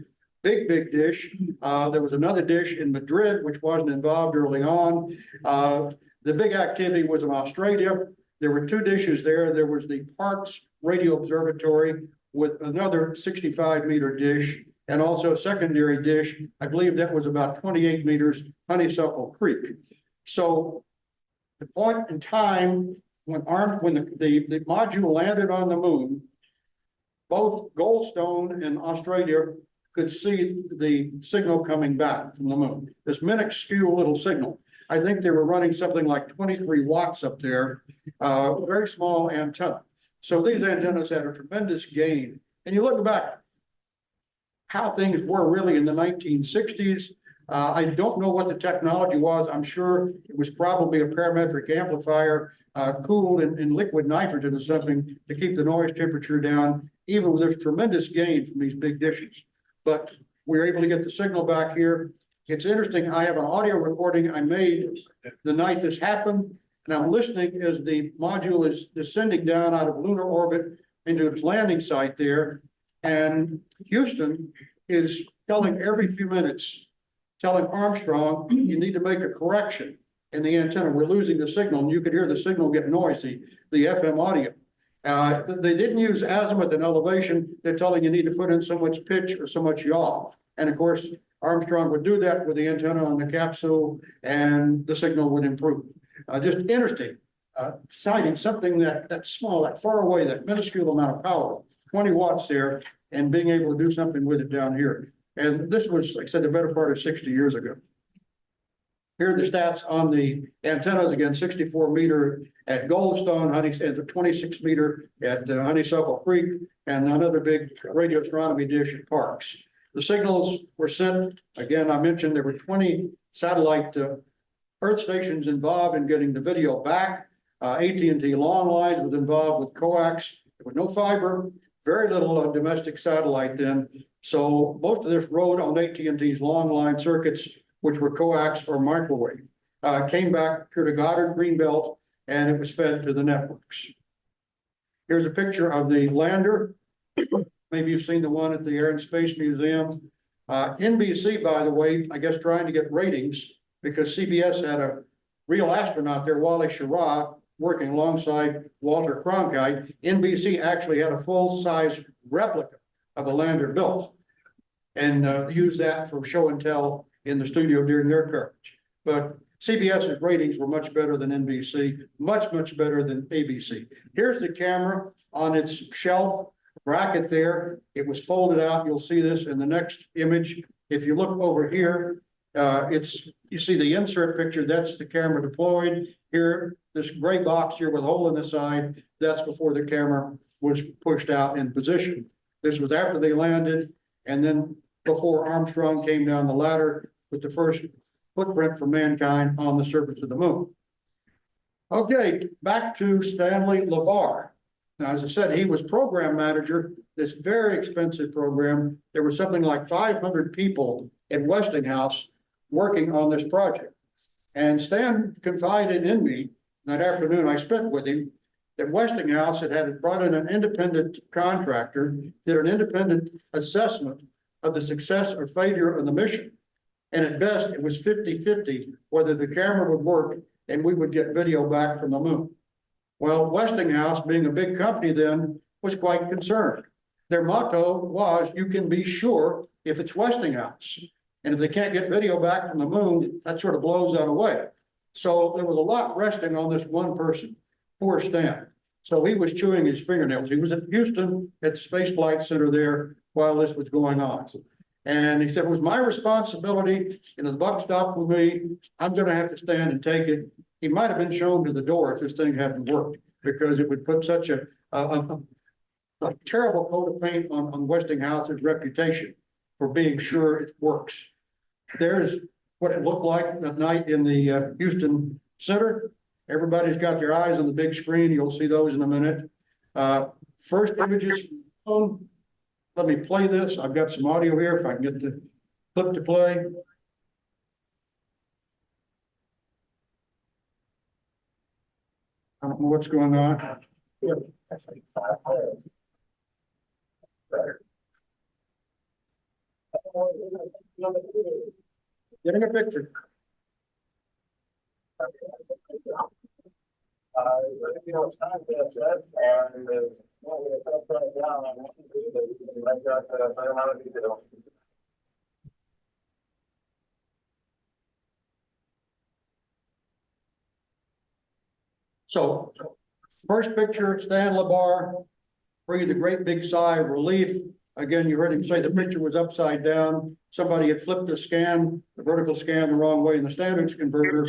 Big dish. There was another dish in Madrid, which wasn't involved early on. The big activity was in Australia. There were 2 dishes there. There was the Parkes Radio Observatory with another 65-meter dish, and also a secondary dish. I believe that was about 28 meters, Honeysuckle Creek. So the point in time when the module landed on the moon, both Goldstone and Australia could see the signal coming back from the moon. This minuscule little signal. I think they were running something like 23 watts up there, very small antenna. So these antennas had a tremendous gain. And you look back how things were really in the 1960s. I don't know what the technology was. I'm sure it was probably a parametric amplifier cooled in liquid nitrogen or something to keep the noise temperature down, even with this tremendous gain from these big dishes. But we were able to get the signal back here. It's interesting. I have an audio recording I made the night this happened, and I'm listening as the module is descending down out of lunar orbit into its landing site there. And Houston is telling every few minutes, telling Armstrong, you need to make a correction in the antenna. We're losing the signal, and you could hear the signal get noisy, the FM audio. They didn't use azimuth and elevation. They're telling you need to put in so much pitch or so much yaw. And of course, Armstrong would do that with the antenna on the capsule, and the signal would improve. Just interesting, citing something that small, that far away, that minuscule amount of power, 20 watts there, and being able to do something with it down here. And this was, like I said, the better part of 60 years ago. Here are the stats on the antennas. Again, 64 meter at Goldstone, and 26 meter at Honeysuckle Creek, and another big radio astronomy dish at Parks. The signals were sent, again, I mentioned there were 20 satellite Earth stations involved in getting the video back. AT&T Long Lines was involved with coax. There was no fiber, very little domestic satellite then. So most of this rode on AT&T's long line circuits, which were coax or microwave. Came back here to Goddard Greenbelt, and it was fed to the networks. Here's a picture of the lander. Maybe you've seen the one at the Air and Space Museum. NBC, by the way, I guess trying to get ratings because CBS had a real astronaut there, Wally Schirra, working alongside Walter Cronkite. NBC actually had a full-size replica of a lander built and used that for show and tell in the studio during their coverage. But CBS's ratings were much better than NBC, much, much better than ABC. Here's the camera on its shelf bracket there. It was folded out. You'll see this in the next image. If you look over here, you see the insert picture. That's the camera deployed. Here, this gray box here with a hole in the side, that's before the camera was pushed out in position. This was after they landed, and then before Armstrong came down the ladder with the first footprint for mankind on the surface of the moon. Okay, back to Stanley LaBar. Now, as I said, he was program manager, this very expensive program. There were something like 500 people at Westinghouse working on this project. And Stan confided in me that afternoon I spent with him that Westinghouse had brought in an independent contractor, did an independent assessment of the success or failure of the mission. And at best, it was 50-50 whether the camera would work and we would get video back from the moon. Well, Westinghouse, being a big company then, was quite concerned. Their motto was, you can be sure if it's Westinghouse. And if they can't get video back from the moon, that sort of blows that away. So there was a lot resting on this one person, poor Stan. So he was chewing his fingernails. He was at Houston at the Space Flight Center there while this was going on. And he said, it was my responsibility, and the buck stopped with me. I'm going to have to stand and take it. He might have been shown to the door if this thing hadn't worked, because it would put such a terrible coat of paint on Westinghouse's reputation for being sure it works. There's what it looked like that night in the Houston Center. Everybody's got their eyes on the big screen. You'll see those in a minute. First images from the phone. Let me play this. I've got some audio here if I can get the clip to play. I don't know what's going on. Getting a picture. So, first picture, Stan LaBar breathed a great big sigh of relief. Again, you heard him say the picture was upside down. Somebody had flipped the scan, the vertical scan, the wrong way in the standards converter.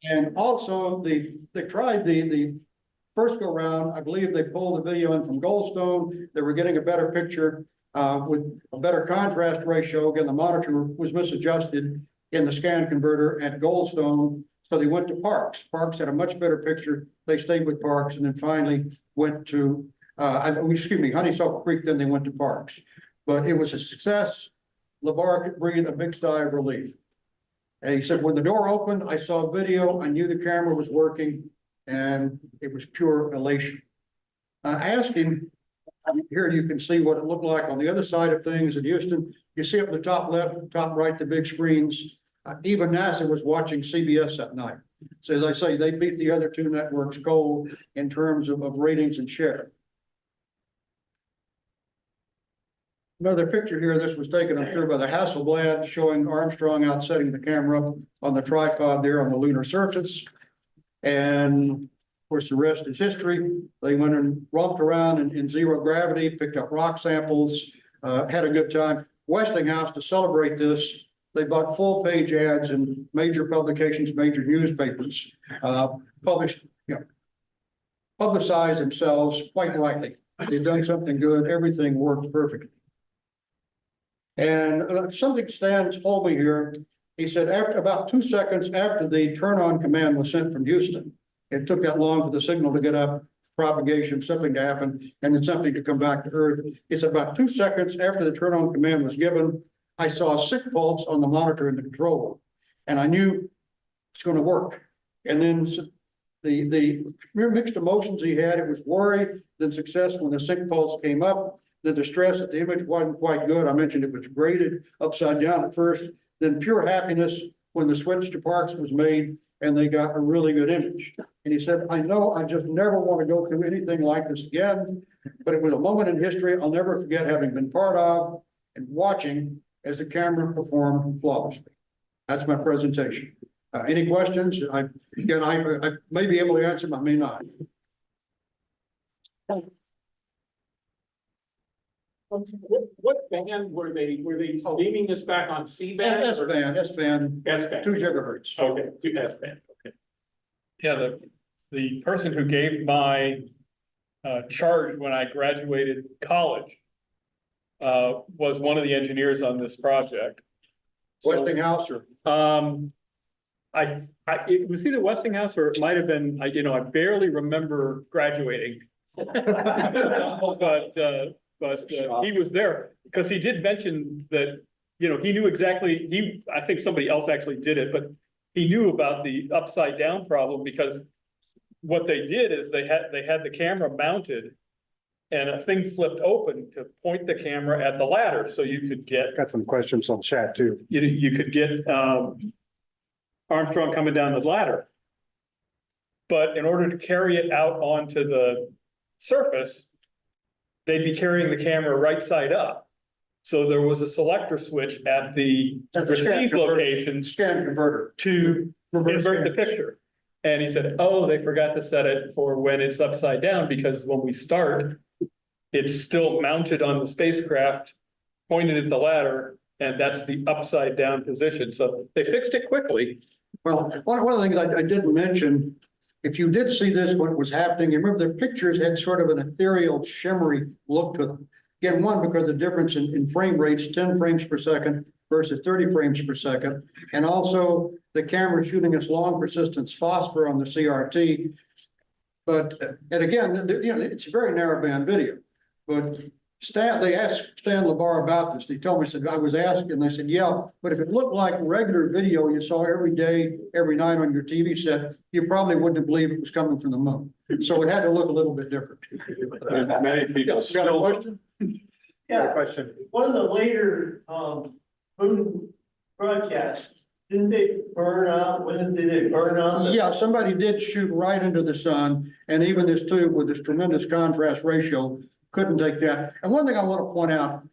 And also, they tried the first go round, I believe they pulled the video in from Goldstone. They were getting a better picture with a better contrast ratio. Again, the monitor was misadjusted in the scan converter at Goldstone. So they went to Parks. Parks had a much better picture. They stayed with Parks and then finally went to, Honeysuckle Creek, then they went to Parks. But it was a success. LeVar could breathe a big sigh of relief. And he said, when the door opened, I saw video, I knew the camera was working, and it was pure elation. I asked him, here you can see what it looked like on the other side of things in Houston. You see up in the top left, top right, the big screens. Even NASA was watching CBS that night. So as I say, they beat the other two networks cold in terms of ratings and share. Another picture here, this was taken, I'm sure, by the Hasselblad, showing Armstrong out setting the camera up on the tripod there on the lunar surface. And of course, the rest is history. They went and romped around in zero gravity, picked up rock samples, had a good time. Westinghouse, to celebrate this, they bought full page ads in major publications, major newspapers, publicized themselves quite rightly. They'd done something good. Everything worked perfectly. And something Stan told me here. He said after about 2 seconds after the turn on command was sent from Houston, it took that long for the signal to get up, propagation, something to happen, and then something to come back to Earth. He said about 2 seconds after the turn on command was given, I saw a sick pulse on the monitor in the control room, and I knew it's going to work. And then the mixed emotions he had, it was worry, then success when the sick pulse came up, the distress that the image wasn't quite good. I mentioned it was graded upside down at first, then pure happiness when the switch to Parks was made and they got a really good image. And he said, I know I just never want to go through anything like this again, but it was a moment in history I'll never forget having been part of and watching as the camera performed flawlessly. That's my presentation. Any questions? I may be able to answer them, I may not. What band were they beaming this back on C-band? S-band, 2 gigahertz. Okay, S-band, okay. Yeah, the person who gave my charge when I graduated college was one of the engineers on this project. Westinghouse or? It was either Westinghouse or it might have been, I barely remember graduating. But he was there because he did mention that, he knew exactly, I think somebody else actually did it, but he knew about the upside down problem because what they did is they had the camera mounted and a thing flipped open to point the camera at the ladder. So you could get. Got some questions on chat too. You could get Armstrong coming down the ladder. But in order to carry it out onto the surface, they'd be carrying the camera right side up. So there was a selector switch at the receive location Scan converter to invert the picture. And he said, oh, they forgot to set it for when it's upside down because when we start, it's still mounted on the spacecraft, pointed at the ladder, and that's the upside down position. So they fixed it quickly. Well, one of the things I didn't mention, if you did see this, what was happening, you remember the pictures had sort of an ethereal, shimmery look to them. Again, one, because the difference in frame rates, 10 frames per second versus 30 frames per second. And also the camera shooting its long persistence phosphor on the CRT. But, and again, it's a very narrow band video. But they asked Stan LeVar about this. He told me, he said, I was asked, and they said, yeah, but if it looked like regular video you saw every day, every night on your TV set, you probably wouldn't believe it was coming from the moon. So it had to look a little bit different. Many people Got a question? Yeah, question. One of the later moon broadcasts, didn't they burn out? When did they burn out? Yeah, somebody did shoot right into the sun, and even this tube with this tremendous contrast ratio couldn't take that. And one thing I want to point out,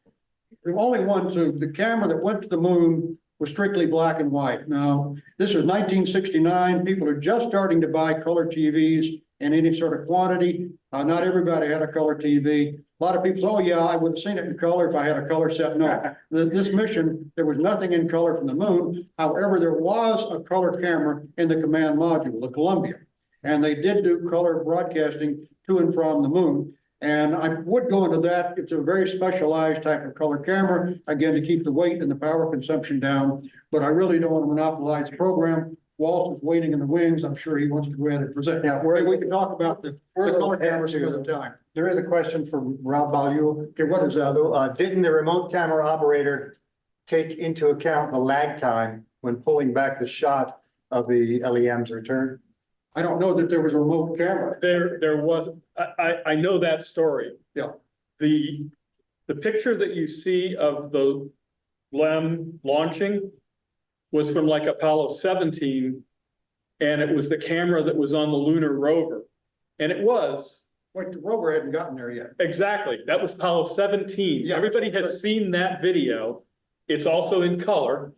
the only one to the camera that went to the moon was strictly black and white. Now, this was 1969. People are just starting to buy color TVs in any sort of quantity. Not everybody had a color TV. A lot of people say, oh yeah, I would have seen it in color if I had a color set. No, this mission, there was nothing in color from the moon. However, there was a color camera in the command module, the Columbia. And they did do color broadcasting to and from the moon. And I would go into that. It's a very specialized type of color camera, again, to keep the weight and the power consumption down. But I really don't want to monopolize the program. Walt is waiting in the wings. I'm sure he wants to go ahead and present. Yeah, We can talk about the color cameras another time. There is a question from Rob Value. Okay, what is that? Didn't the remote camera operator take into account the lag time when pulling back the shot of the LEM's return? I don't know that there was a remote camera. There was, I know that story. Yeah. The picture that you see of the LEM launching was from like Apollo 17. And it was the camera that was on the lunar rover. And it was. Wait, the rover hadn't gotten there yet. Exactly. That was Apollo 17. Yeah. Everybody has seen that video. It's also in color.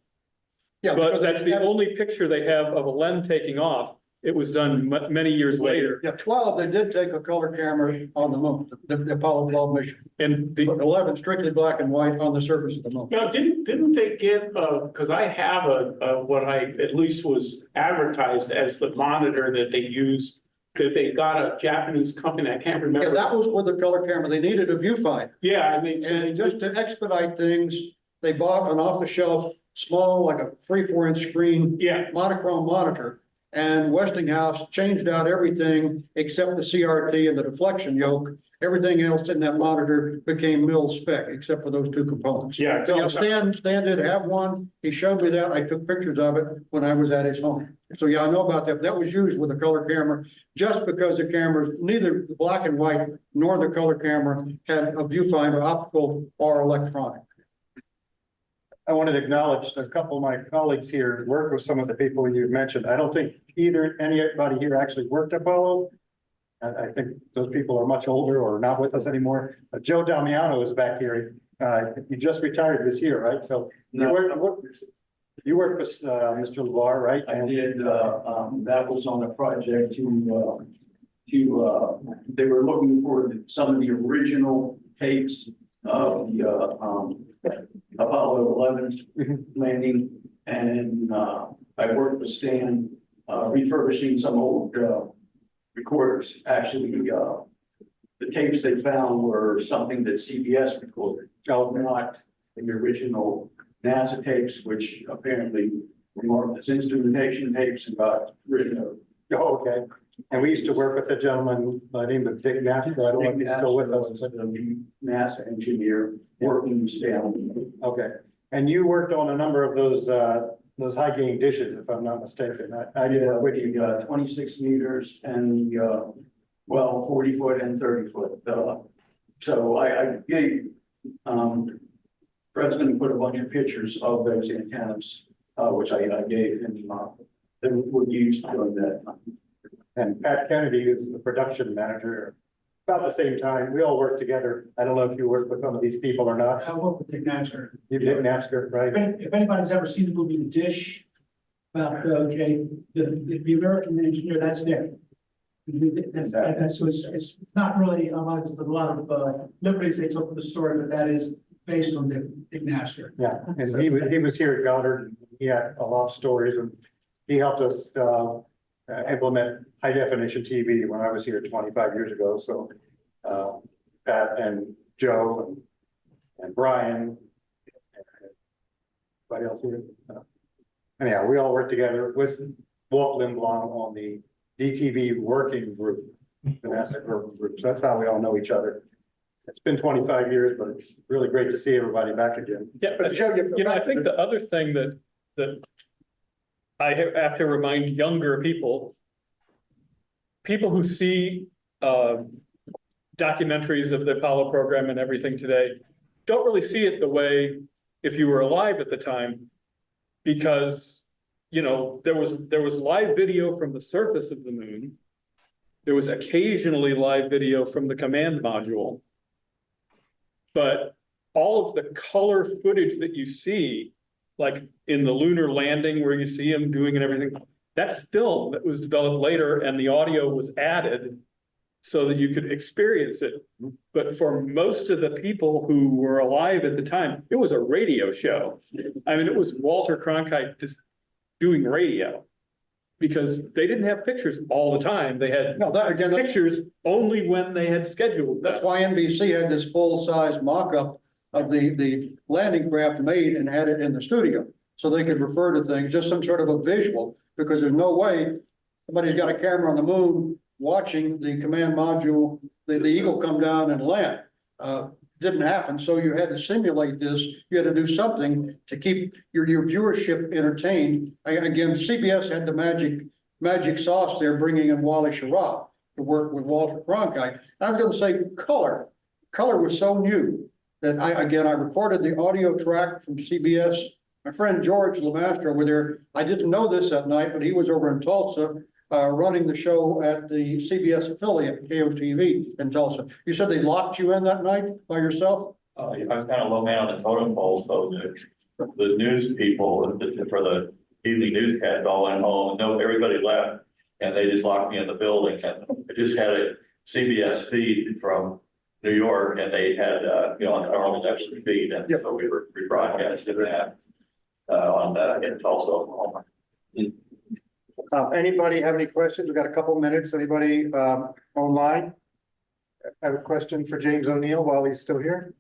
Yeah, But because that's the only picture they have of a LEM taking off. It was done many years later. Yeah, 12, they did take a color camera on the moon, the Apollo 12 mission. And But 11 strictly black and white on the surface of the moon. Now, didn't they get, because I have what I at least was advertised as the monitor that they used, that they got a Japanese company, I can't Yeah, remember. that was with the color camera. They needed a viewfinder. Yeah, I mean. so they And just to expedite things, they bought an off-the-shelf, small, like a 3-4 inch screen. Yeah. Monochrome monitor. And Westinghouse changed out everything except the CRT and the deflection yoke. Everything else in that monitor became mil spec, except for those two components. Yeah. So Stan did have one. He showed me that. I took pictures of it when I was at his home. So yeah, I know about that. That was used with a color camera just because the cameras, neither the black and white nor the color camera had a viewfinder, optical or electronic. I wanted to acknowledge a couple of my colleagues here worked with some of the people you mentioned. I don't think anybody here actually worked at Apollo. I think those people are much older or not with us anymore. Joe Damiano is back here. He just retired this year, right? So you worked with Mr. LeVar, right? I did, that was on a project they were looking for some of the original tapes of the Apollo 11 landing, and I worked with Stan refurbishing some old recorders. Actually, the tapes they found were something that CBS recorded, not the original NASA tapes, which apparently were marked as instrumentation tapes and got rid of. Oh, okay. And we used to work with a gentleman by the name of Dick Nash. I don't know if he's still with us. The NASA engineer working with Stan. Okay. And you worked on a number of those high gain dishes, if I'm not mistaken. I did work with you. 26 meters and 40 foot and 30 foot. So I gave, Fred's going to put a bunch of pictures of those antennas, which I gave him. They were used during that. And Pat Kennedy is the production manager. About the same time, we all worked together. I don't know if you worked with some of these people or not. I work with Dick Nasker. You did Nasker, right? If anybody's ever seen the movie The Dish, about, the American engineer, that's there. So it's not really, there's a lot of, liberties they took with the story, but that is based on Dick Nasker. Yeah, and he was here at Goddard. He had a lot of stories and he helped us, implement high definition TV when I was here 25 years ago. So Pat and Joe and Brian, anybody else here? Anyhow, we all worked together with Walt Lindblom on the DTV working group, the NASA working group. So that's how we all know each other. It's been 25 years, but it's really great to see everybody back again. Yeah, I think the other thing that I have to remind younger people who see documentaries of the Apollo program and everything today, don't really see it the way if you were alive at the time, because, there was live video from the surface of the moon. There was occasionally live video from the command module. But all of the color footage that you see, like in the lunar landing where you see him doing and everything, that's film that was developed later and the audio was added so that you could experience it. But for most of the people who were alive at the time, it was a radio show. I mean, it was Walter Cronkite just doing radio. because they didn't have pictures all the time. They had No, that again, pictures only when they had scheduled. that's why NBC had this full-size mock-up of the landing craft made and had it in the studio. So they could refer to things, just some sort of a visual, because there's no way somebody's got a camera on the moon watching the command module, the Eagle come down and land. Didn't happen, so you had to simulate this. You had to do something to keep your viewership entertained. Again, CBS had the magic sauce there, bringing in Wally Schirra to work with Walter Cronkite. I'm going to say color. Color was so new that I recorded the audio track from CBS. My friend George Lemastro was there. I didn't know this that night, but he was over in Tulsa running the show at the CBS affiliate, KOTV in Tulsa. You said they locked you in that night by yourself? I was kind of low man on the totem pole, so the news people for the evening newscast all went home. No, everybody left, and they just locked me in the building. And I just had a CBS feed from New York, and they had on the normal extra feed, and so we were rebroadcasting that in Tulsa, Oklahoma. Anybody have any questions? We've got a couple minutes. Anybody online? I have a question for James O'Neill while he's still here.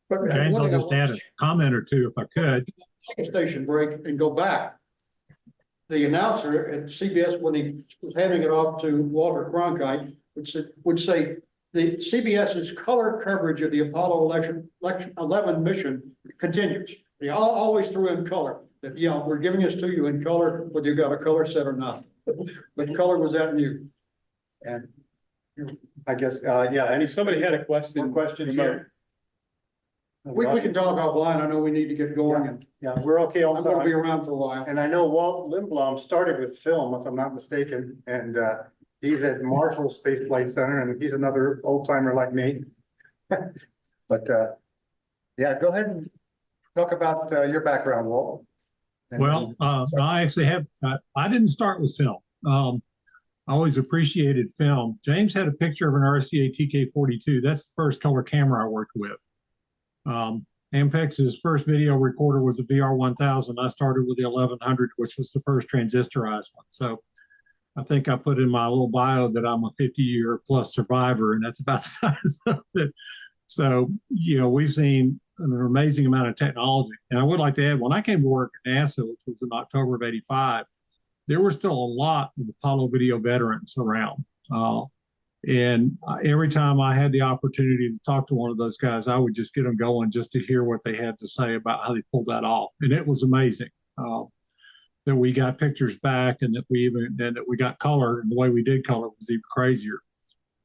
But James, I'll just add a comment or two if I could. Take a station break and go back. The announcer at CBS, when he was handing it off to Walter Cronkite, would say the CBS's color coverage of the Apollo 11 mission continues. They always threw in color. That, we're giving this to you in color, whether you got a color set or not. But color was that new. And I guess, If somebody had a question. More questions here? we can talk offline. I know we need to get going, and Yeah, we're okay on I'm going to be time. around for a while. And I know Walt Lindblom started with film, if I'm not mistaken, and he's at Marshall Space Flight Center, and he's another old timer like me. But yeah, go ahead and talk about your background, Walt. Well, I actually have, I didn't start with film. I always appreciated film. James had a picture of an RCA TK-42. That's the first color camera I worked with. Ampex's first video recorder was the VR1000. I started with the 1100, which was the first transistorized one. So I think I put in my little bio that I'm a 50-year plus survivor, and that's about the size of it. So, we've seen an amazing amount of technology. And I would like to add, when I came to work at NASA, which was in October of '85, there were still a lot of Apollo video veterans around. And every time I had the opportunity to talk to one of those guys, I would just get them going just to hear what they had to say about how they pulled that off. And it was amazing that we got pictures back, and that we got color, and the way we did color was even crazier.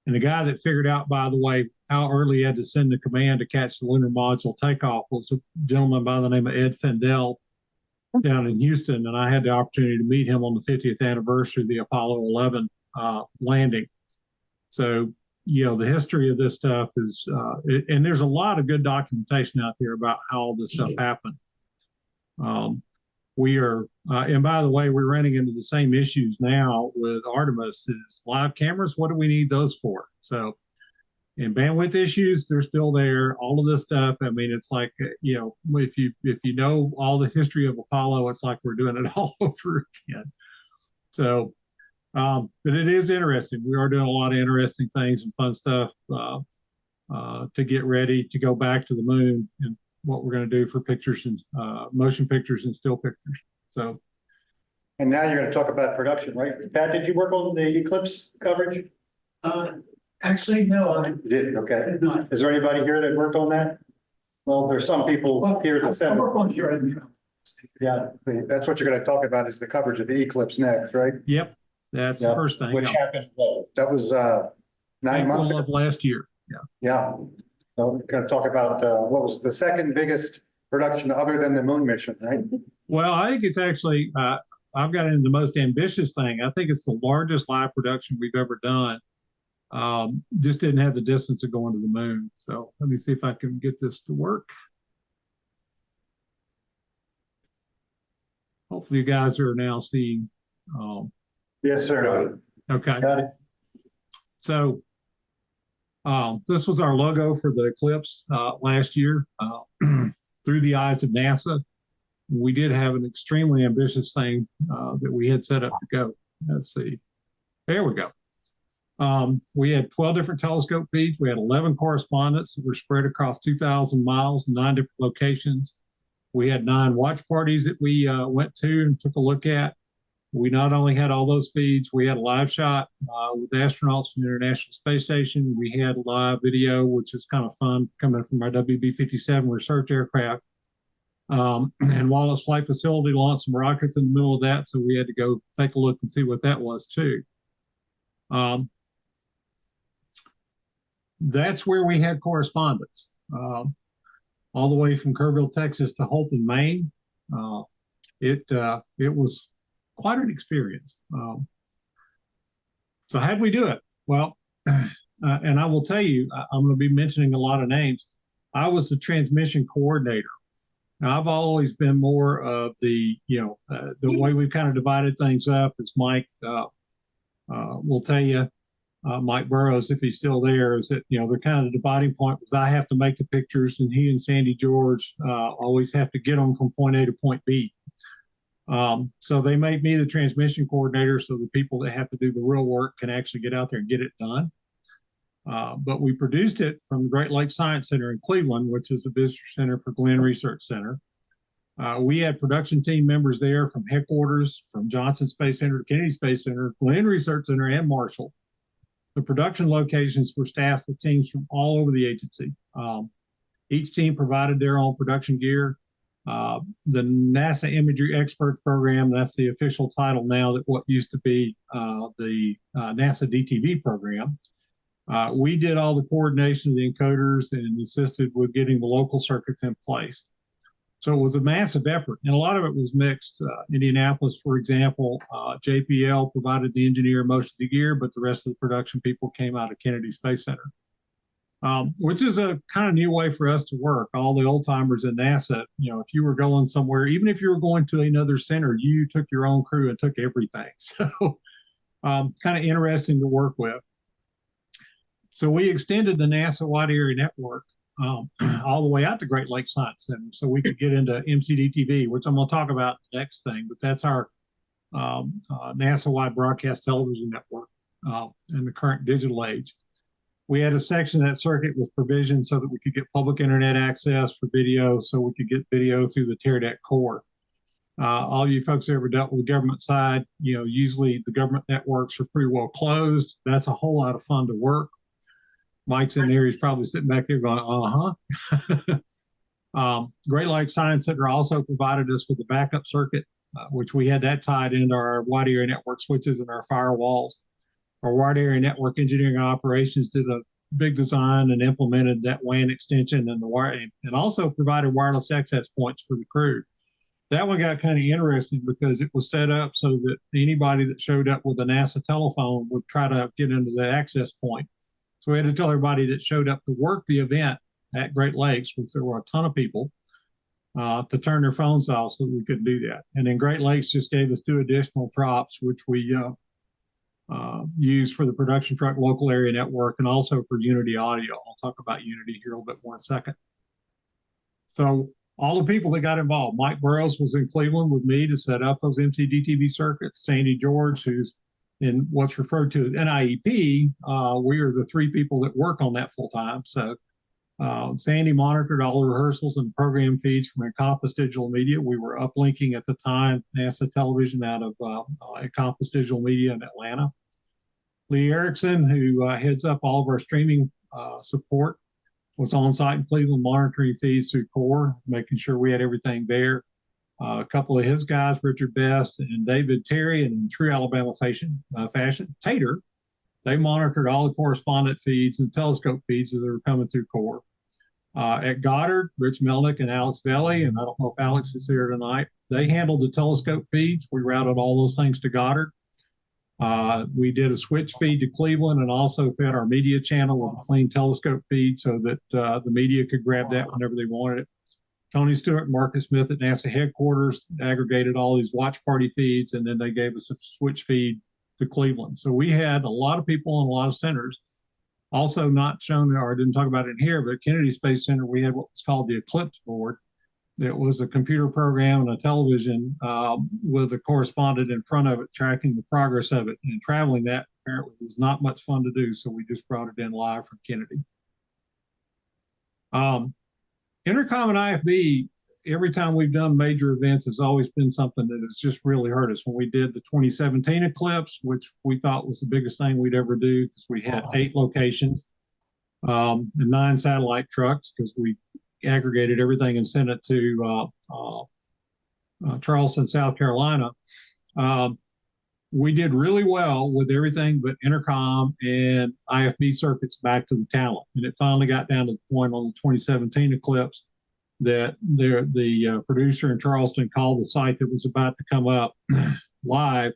And the guy that figured out, by the way, how early he had to send the command to catch the lunar module takeoff was a gentleman by the name of Ed Fendel down in Houston. And I had the opportunity to meet him on the 50th anniversary of the Apollo 11 landing. So, the history of this stuff is, and there's a lot of good documentation out there about how all this stuff happened. We are, and by the way, we're running into the same issues now with Artemis is live cameras. What do we need those for? So, and bandwidth issues, they're still there. All of this stuff. I mean, it's like, if you know all the history of Apollo, it's like we're doing it all over again. So, but it is interesting. We are doing a lot of interesting things and fun stuff to get ready to go back to the moon, and what we're going to do for pictures and motion pictures and still pictures. So, And now you're going to talk about production, right? Pat, did you work on the eclipse coverage? Actually, no, I You did, okay. did not. Is there anybody here that worked on that? Well, there's some people here that I said, work on here. yeah, that's what you're going to talk about is the coverage of the eclipse next, right? yep, that's the first thing. Which happened, that was 9 months April ago. of last year. Yeah. Yeah. So we're going to talk about what was the second biggest production other than the moon mission, right? Well, I think it's actually, I've got into the most ambitious thing. I think it's the largest live production we've ever done. Just didn't have the distance of going to the moon. So let me see if I can get this to work. Hopefully you guys are now seeing. Yes, sir. Okay. Got it. So this was our logo for the eclipse last year through the eyes of NASA. We did have an extremely ambitious thing that we had set up to go. let's see. There we go. We had 12 different telescope feeds. We had 11 correspondents that were spread across 2,000 miles, 9 different locations. We had 9 watch parties that we went to and took a look at. We not only had all those feeds, we had a live shot with astronauts from the International Space Station. We had live video, which is kind of fun, coming from our WB-57 research aircraft. And Walt's Flight Facility launched some rockets in the middle of that, so we had to go take a look and see what that was too. That's where we had correspondence, all the way from Kerrville, Texas to Holton, Maine. It was quite an experience. So how'd we do it? Well, and I will tell you, I'm going to be mentioning a lot of names. I was the transmission coordinator. Now, I've always been more of the, the way we've kind of divided things up, as Mike will tell you, Mike Burrows, if he's still there, is that, the kind of dividing point was I have to make the pictures and he and Sandy George always have to get them from point A to point B. So they made me the transmission coordinator so the people that have to do the real work can actually get out there and get it done. But we produced it from the Great Lakes Science Center in Cleveland, which is a visitor center for Glenn Research Center. We had production team members there from headquarters, from Johnson Space Center, Kennedy Space Center, Glenn Research Center, and Marshall. The production locations were staffed with teams from all over the agency. Each team provided their own production gear. The NASA Imagery Experts Program, that's the official title now that what used to be the NASA DTV program. We did all the coordination of the encoders and assisted with getting the local circuits in place. So it was a massive effort, and a lot of it was mixed. Indianapolis, for example, JPL provided the engineer most of the gear, but the rest of the production people came out of Kennedy Space Center, which is a kind of new way for us to work. All the old timers in NASA, if you were going somewhere, even if you were going to another center, you took your own crew and took everything. So kind of interesting to work with. So we extended the NASA Wide Area Network all the way out to Great Lakes Science Center so we could get into MCD-TV, which I'm going to talk about next thing, but that's our NASA Wide Broadcast Television Network in the current digital age. We had a section of that circuit with provision so that we could get public internet access for video, so we could get video through the TerraDeck core. All you folks who ever dealt with the government side, usually the government networks are pretty well closed. That's a whole lot of fun to work. Mike's in there, he's probably sitting back there going, Great Lakes Science Center also provided us with a backup circuit, which we had that tied into our wide area network switches and our firewalls. Our wide area network engineering operations did a big design and implemented that WAN extension and and also provided wireless access points for the crew. That one got kind of interesting because it was set up so that anybody that showed up with a NASA telephone would try to get into the access point. So we had to tell everybody that showed up to work the event at Great Lakes, which there were a ton of people, to turn their phones off so that we couldn't do that. And then Great Lakes just gave us 2 additional drops, which we used for the production truck local area network and also for Unity Audio. I'll talk about Unity here a little bit more in a second. So all the people that got involved, Mike Burrows was in Cleveland with me to set up those MCD-TV circuits. Sandy George, who's in what's referred to as NIEP, we are the 3 people that work on that full time. So Sandy monitored all the rehearsals and program feeds from Encompass Digital Media. We were uplinking at the time NASA television out of Encompass Digital Media in Atlanta. Lee Erickson, who heads up all of our streaming support, was on site in Cleveland monitoring feeds through Core, making sure we had everything there. A couple of his guys, Richard Best and David Terry, and in true Alabama fashion, Tater, they monitored all the correspondent feeds and telescope feeds as they were coming through Core. At Goddard, Rich Melnick and Alex Velli, and I don't know if Alex is here tonight, they handled the telescope feeds. We routed all those things to Goddard. We did a switch feed to Cleveland and also fed our media channel with a clean telescope feed so that the media could grab that whenever they wanted it. Tony Stewart and Marcus Smith at NASA headquarters aggregated all these watch party feeds, and then they gave us a switch feed to Cleveland. So we had a lot of people in a lot of centers. Also not shown, or I didn't talk about it in here, but at Kennedy Space Center, we had what was called the Eclipse board. It was a computer program and a television with a correspondent in front of it tracking the progress of it. And traveling that apparently was not much fun to do, so we just brought it in live from Kennedy. Intercom and IFB, every time we've done major events, has always been something that has just really hurt us. When we did the 2017 eclipse, which we thought was the biggest thing we'd ever do, because we had 8 locations and 9 satellite trucks, because we aggregated everything and sent it to Charleston, South Carolina. We did really well with everything but intercom and IFB circuits back to the talent. And it finally got down to the point on the 2017 eclipse that the producer in Charleston called the site that was about to come up live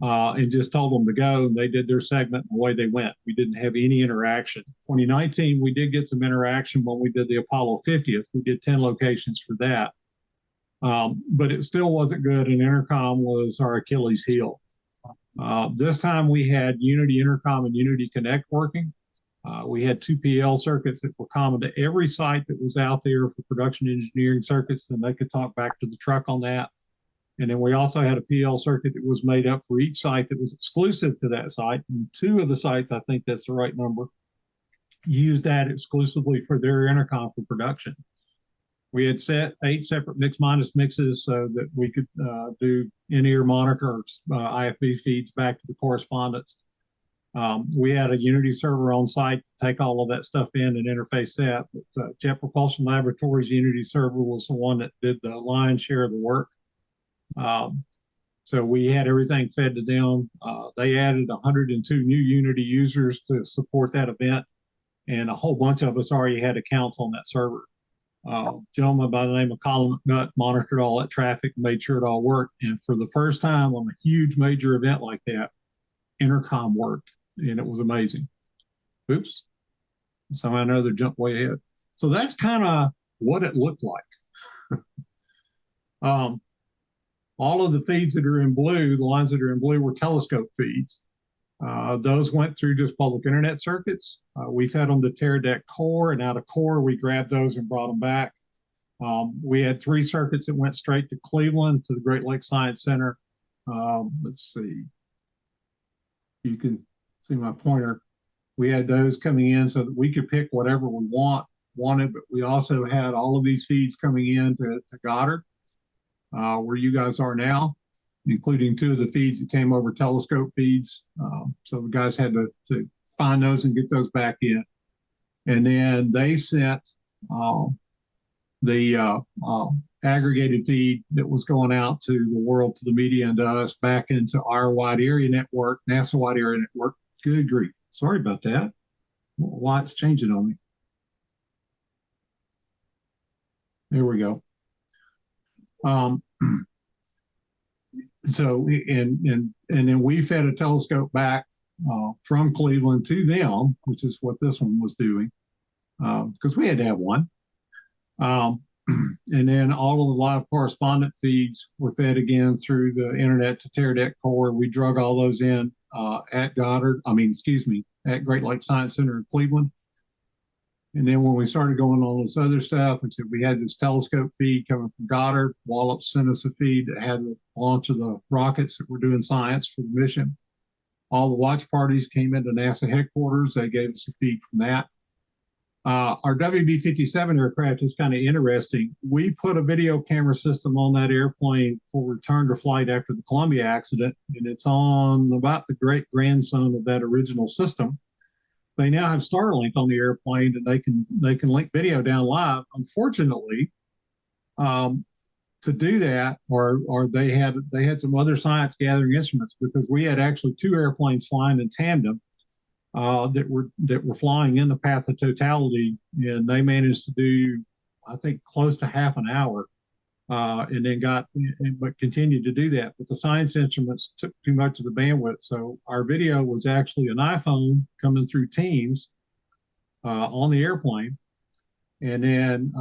and just told them to go. And they did their segment and away they went. We didn't have any interaction. 2019, we did get some interaction when we did the Apollo 50th. We did 10 locations for that. But it still wasn't good, and intercom was our Achilles heel. This time we had Unity Intercom and Unity Connect working. We had 2 PL circuits that were common to every site that was out there for production engineering circuits, and they could talk back to the truck on that. And then we also had a PL circuit that was made up for each site that was exclusive to that site. And 2 of the sites, I think that's the right number, used that exclusively for their intercom for production. We had set 8 separate mix-minus mixes so that we could do in-ear monitors, IFB feeds back to the correspondents. We had a Unity server on site to take all of that stuff in and interface that. But Jet Propulsion Laboratories Unity server was the one that did the lion's share of the work. So we had everything fed to them. They added 102 new Unity users to support that event, and a whole bunch of us already had accounts on that server. Gentleman by the name of Colin McNutt monitored all that traffic and made sure it all worked. And for the first time on a huge major event like that, intercom worked, and it was amazing. Oops. Somehow or another jumped way ahead. So that's kind of what it looked like. All of the feeds that are in blue, the lines that are in blue, were telescope feeds. Those went through just public internet circuits. We fed them to TerraDeck Core, and out of Core, we grabbed those and brought them back. We had 3 circuits that went straight to Cleveland, to the Great Lakes Science Center. Let's see. You can see my pointer. We had those coming in so that we could pick whatever we wanted, but we also had all of these feeds coming in to Goddard, where you guys are now, including 2 of the feeds that came over telescope feeds. So the guys had to find those and get those back in. And then they sent the aggregated feed that was going out to the world, to the media, and to us back into our wide area network, NASA wide area network. Good grief. Sorry about that. Why it's changing on me. There we go. So, and then we fed a telescope back from Cleveland to them, which is what this one was doing, because we had to have one. And then all of the live correspondent feeds were fed again through the internet to TerraDeck Core. We drug all those in at at Great Lakes Science Center in Cleveland. And then when we started going on this other stuff, and so we had this telescope feed coming from Goddard. Walt sent us a feed that had the launch of the rockets that were doing science for the mission. All the watch parties came into NASA headquarters. They gave us a feed from that. Our WB-57 aircraft is kind of interesting. We put a video camera system on that airplane for return to flight after the Columbia accident, and it's on about the great grandson of that original system. They now have Starlink on the airplane, and they can link video down live. Unfortunately, to do that, or they had some other science gathering instruments, because we had actually 2 airplanes flying in tandem that were flying in the path of totality, and they managed to do, I think, close to half an hour, and then but continued to do that. But the science instruments took too much of the bandwidth, so our video was actually an iPhone coming through Teams on the airplane, and then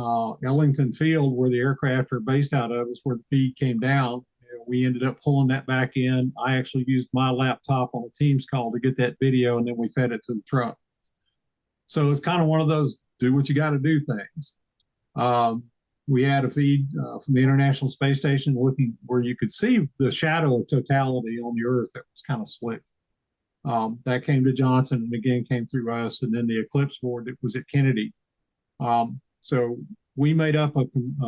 Ellington Field, where the aircraft are based out of, is where the feed came down. We ended up pulling that back in. I actually used my laptop on a Teams call to get that video, and then we fed it to the truck. So it's kind of one of those do what you got to do things. we had a feed from the International Space Station looking where you could see the shadow of totality on the Earth that was kind of slick. That came to Johnson and again came through us, and then the Eclipse board that was at Kennedy. So we made up a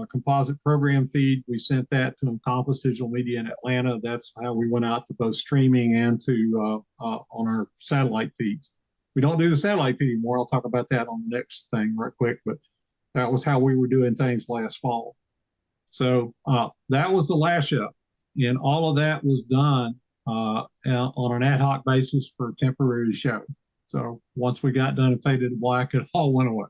composite program feed. We sent that to Encompass Digital Media in Atlanta. That's how we went out to both streaming and to on our satellite feeds. We don't do the satellite feed anymore. I'll talk about that on the next thing right quick, but that was how we were doing things last fall. So that was the last show, and all of that was done on an ad hoc basis for a temporary show. So once we got done and faded to black, it all went away.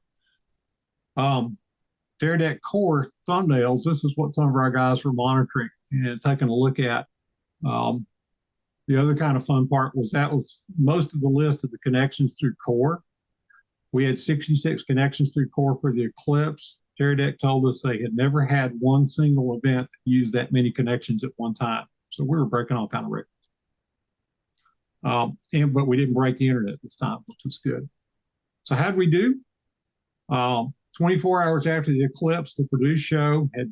Tear Deck Core thumbnails, this is what some of our guys were monitoring and taking a look at. The other kind of fun part was that was most of the list of the connections through Core. We had 66 connections through Core for the Eclipse. Tear Deck told us they had never had one single event that used that many connections at one time. So we were breaking all kind of records. But we didn't break the internet this time, which was good. So how'd we do? 24 hours after the Eclipse, the produced show had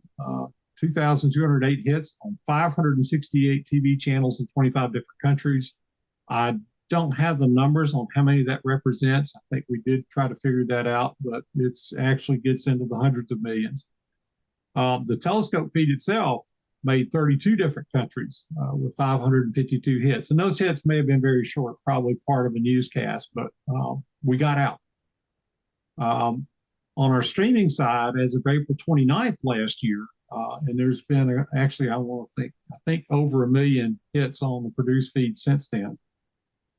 2,208 hits on 568 TV channels in 25 different countries. I don't have the numbers on how many that represents. I think we did try to figure that out, but it's actually gets into the hundreds of millions. The telescope feed itself made 32 different countries with 552 hits. And those hits may have been very short, probably part of a newscast, but we got out. On our streaming side, as of April 29th last year, and there's been actually, I think over 1 million hits on the produced feed since then.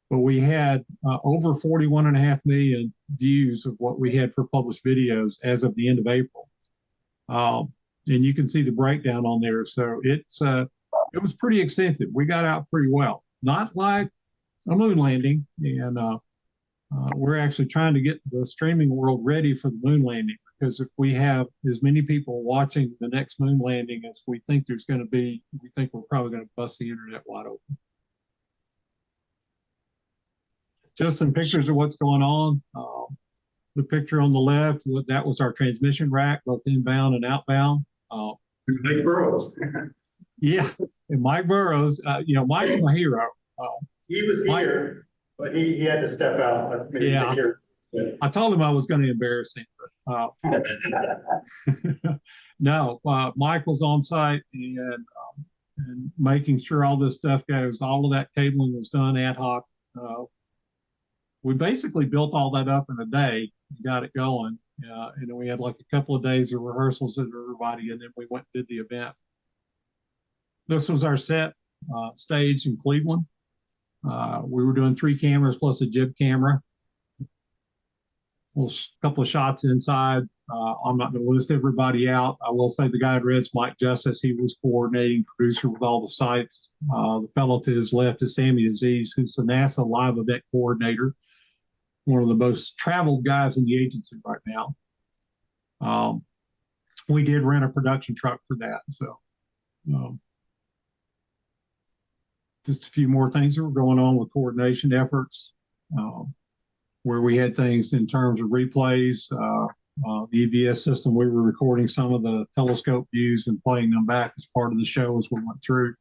But we had over 41.5 million views of what we had for published videos as of the end of April. And you can see the breakdown on there. So it was pretty extensive. We got out pretty well. Not like a moon landing, and we're actually trying to get the streaming world ready for the moon landing, because if we have as many people watching the next moon landing as we think there's going to be, we think we're probably going to bust the internet wide open. Just some pictures of what's going on. The picture on the left, that was our transmission rack, both inbound and outbound. Mike Burrows. Yeah, and Mike Burrows, Mike's my hero. He was here, but he had to step out. Yeah. I told him I was going to embarrass him. But, no, Mike was on site and making sure all this stuff goes. All of that cabling was done ad hoc. We basically built all that up in a day, got it going. And then we had like a couple of days of rehearsals with everybody, and then we went and did the event. This was our set stage in Cleveland. We were doing 3 cameras plus a jib camera. A couple of shots inside. I'm not going to list everybody out. I will say the guy at Red's Mike Justice. He was coordinating producer with all the sites. The fellow to his left is Sammy Aziz, who's the NASA live event coordinator. One of the most traveled guys in the agency right now. We did rent a production truck for that. So just a few more things that were going on with coordination efforts, where we had things in terms of replays. The EVS system, we were recording some of the telescope views and playing them back as part of the show as we went through.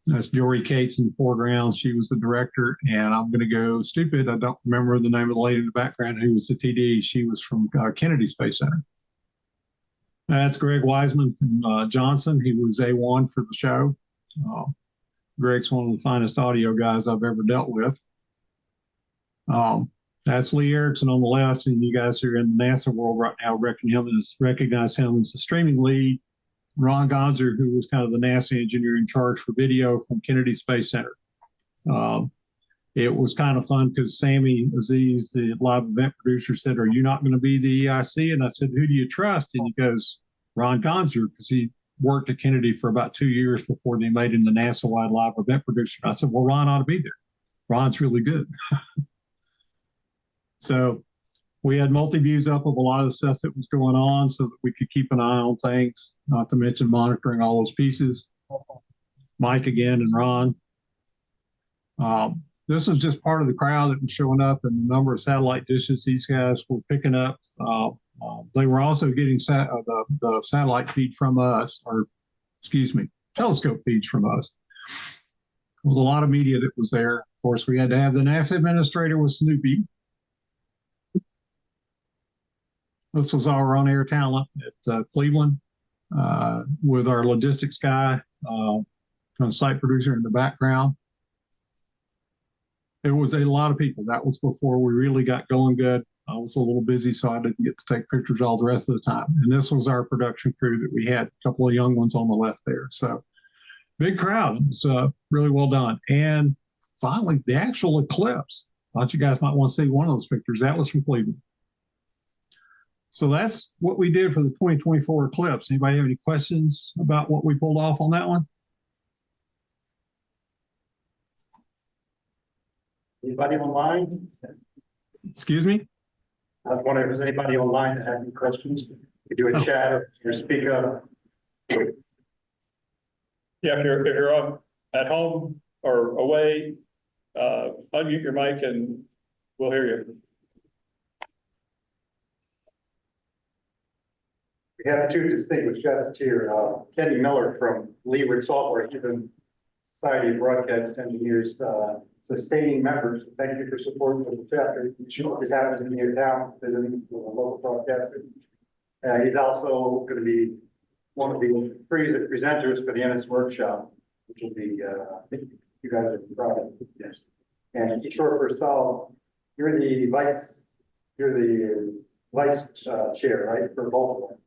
That's Jory Cates in the foreground. She was the director, and I'm going to go stupid. I don't remember the name of the lady in the background who was the TD. She was from Kennedy Space Center. That's Greg Wiseman from Johnson. He was A1 for the show. Greg's one of the finest audio guys I've ever dealt with. That's Lee Erickson on the left, and you guys who are in the NASA world right now recognize him as the streaming lead. Ron Gonzer, who was kind of the NASA engineer in charge for video from Kennedy Space Center. It was kind of fun because Sammy Aziz, the live event producer, said, "Are you not going to be the EIC?" And I said, "Who do you trust?" And he goes, "Ron Gonzer," because he worked at Kennedy for about 2 years before they made him the NASA-wide live event producer. And I said, "Well, Ron ought to be there. Ron's really good." So we had multi-views up of a lot of the stuff that was going on so that we could keep an eye on things, not to mention monitoring all those pieces. Mike again and Ron. This was just part of the crowd that was showing up and the number of satellite dishes these guys were picking up. They were also getting the satellite feed from us, or excuse me, telescope feeds from us. There was a lot of media that was there. Of course, we had to have the NASA administrator with Snoopy. This was our on-air talent at Cleveland with our logistics guy, kind of site producer in the background. It was a lot of people. That was before we really got going good. I was a little busy, so I didn't get to take pictures all the rest of the time. And this was our production crew that we had, a couple of young ones on the left there. So big crowd. It was really well done. And finally, the actual eclipse. I thought you guys might want to see one of those pictures. That was from Cleveland. So that's what we did for the 2024 eclipse. Anybody have any questions about what we pulled off on that one? Anybody online? Excuse me? I was wondering if there's anybody online that had any questions. You do a chat or speak up. Yeah, if you're on, at home or away, unmute your mic and we'll hear you. We have two distinguished guests here. Kenny Miller from Leeward Software, even Society of Broadcast Engineers, sustaining members. Thank you for supporting the chapter. He's happening in your town, visiting a local broadcaster. He's also going to be one of the presenters for the NS workshop, which will be, I think you guys are proud. Yes. And short for Saul, you're the vice chair, right, for both of them.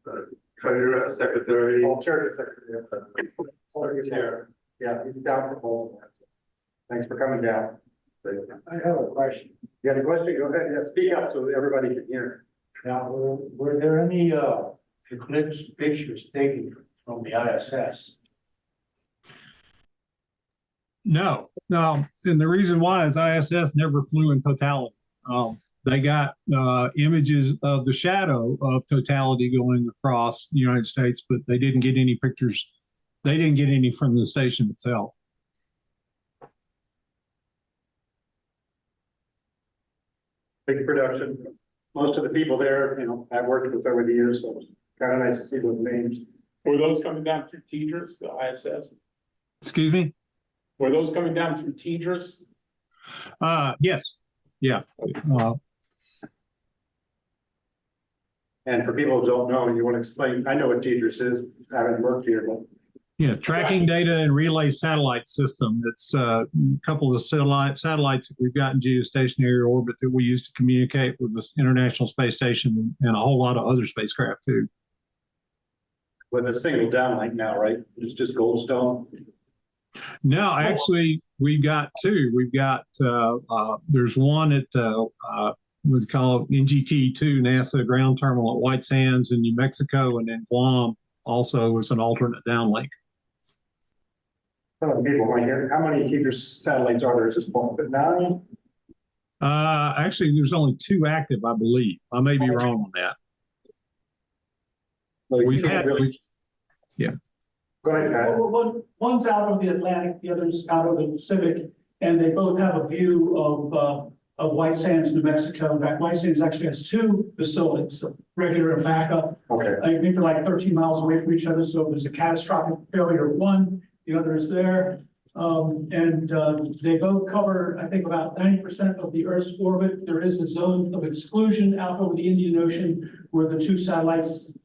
Treasurer, secretary. Oh, secretary. Chair. Yeah, he's down for both of them. Thanks for coming down. I have a question. You got a question? Go ahead. Yeah, speak up so everybody can hear. Now, were there any eclipse pictures taken from the ISS? No. And the reason why is ISS never flew in totality. They got images of the shadow of totality going across the United States, but they didn't get any pictures. They didn't get any from the station itself. Big production. Most of the people there, I've worked with over the years, so it's kind of nice to see those names. Were those coming down through TDRS, the ISS? Excuse me? Were those coming down through TDRS? Yes. Yeah. And for people who don't know, you want to explain, I know what TDRS is, I haven't worked here, but. Yeah, tracking data and relay satellite system. It's a couple of satellites that we've got in geostationary orbit that we use to communicate with the International Space Station and a whole lot of other spacecraft too. With a single downlink now, right? It's just Goldstone. No, actually, we've got two. We've got there's one at we call it NGT2 NASA ground terminal at White Sands in New Mexico, and then Guam also is an alternate downlink. Some of the people might hear, how many TDRS satellites are there at this point? But 9? Actually, there's only 2 active, I believe. I may be wrong on that. Yeah. Go ahead, Pat. One's out of the Atlantic, the other's out of the Pacific, and they both have a view of White Sands, New Mexico. In fact, White Sands actually has 2 facilities, regular and backup. Okay. I think they're like 13 miles away from each other, so if there's a catastrophic failure of one, the other is there. They both cover, I think, about 90% of the Earth's orbit. There is a zone of exclusion out over the Indian Ocean where the 2 satellites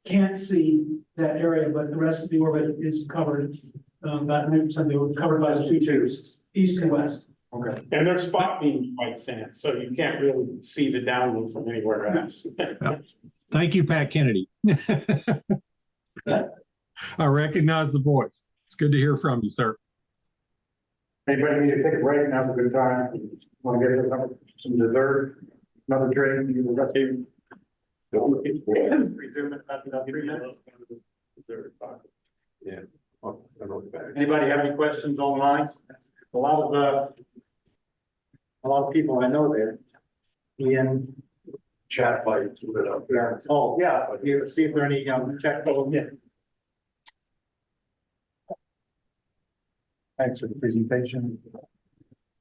can't see that area, but the rest of the orbit is covered. About 90% they were covered by the 2 tubes, east and west. Okay. And their spot being White Sands, so you can't really see the download from anywhere else. Thank you, Pat Kennedy. I recognize the voice. It's good to hear from you, sir. Anybody need to take a break? Now's a good time. Want to get some dessert, another drink? You got to resume it after 3 minutes. Yeah. Anybody have any questions online? A lot of people I know there. Ian. Chat bites. Yeah. Oh, yeah. You see if there are any chat. Yeah. Thanks for the presentation.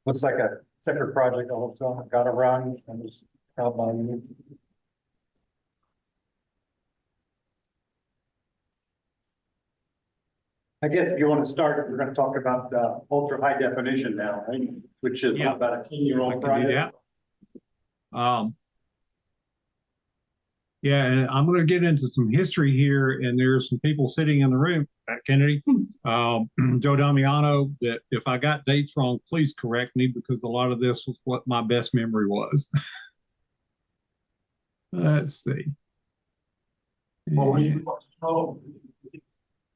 Looks like a separate project also. Got to run and just out by you. I guess if you want to start, we're going to talk about ultra high definition now, right? Which is Yeah. about a 10-year-old I can do project. that. Yeah, and I'm going to get into some history here, and there's some people sitting in the room, Pat Kennedy, Joe Damiano, that if I got dates wrong, please correct me, because a lot of this was what my best memory was. Let's see.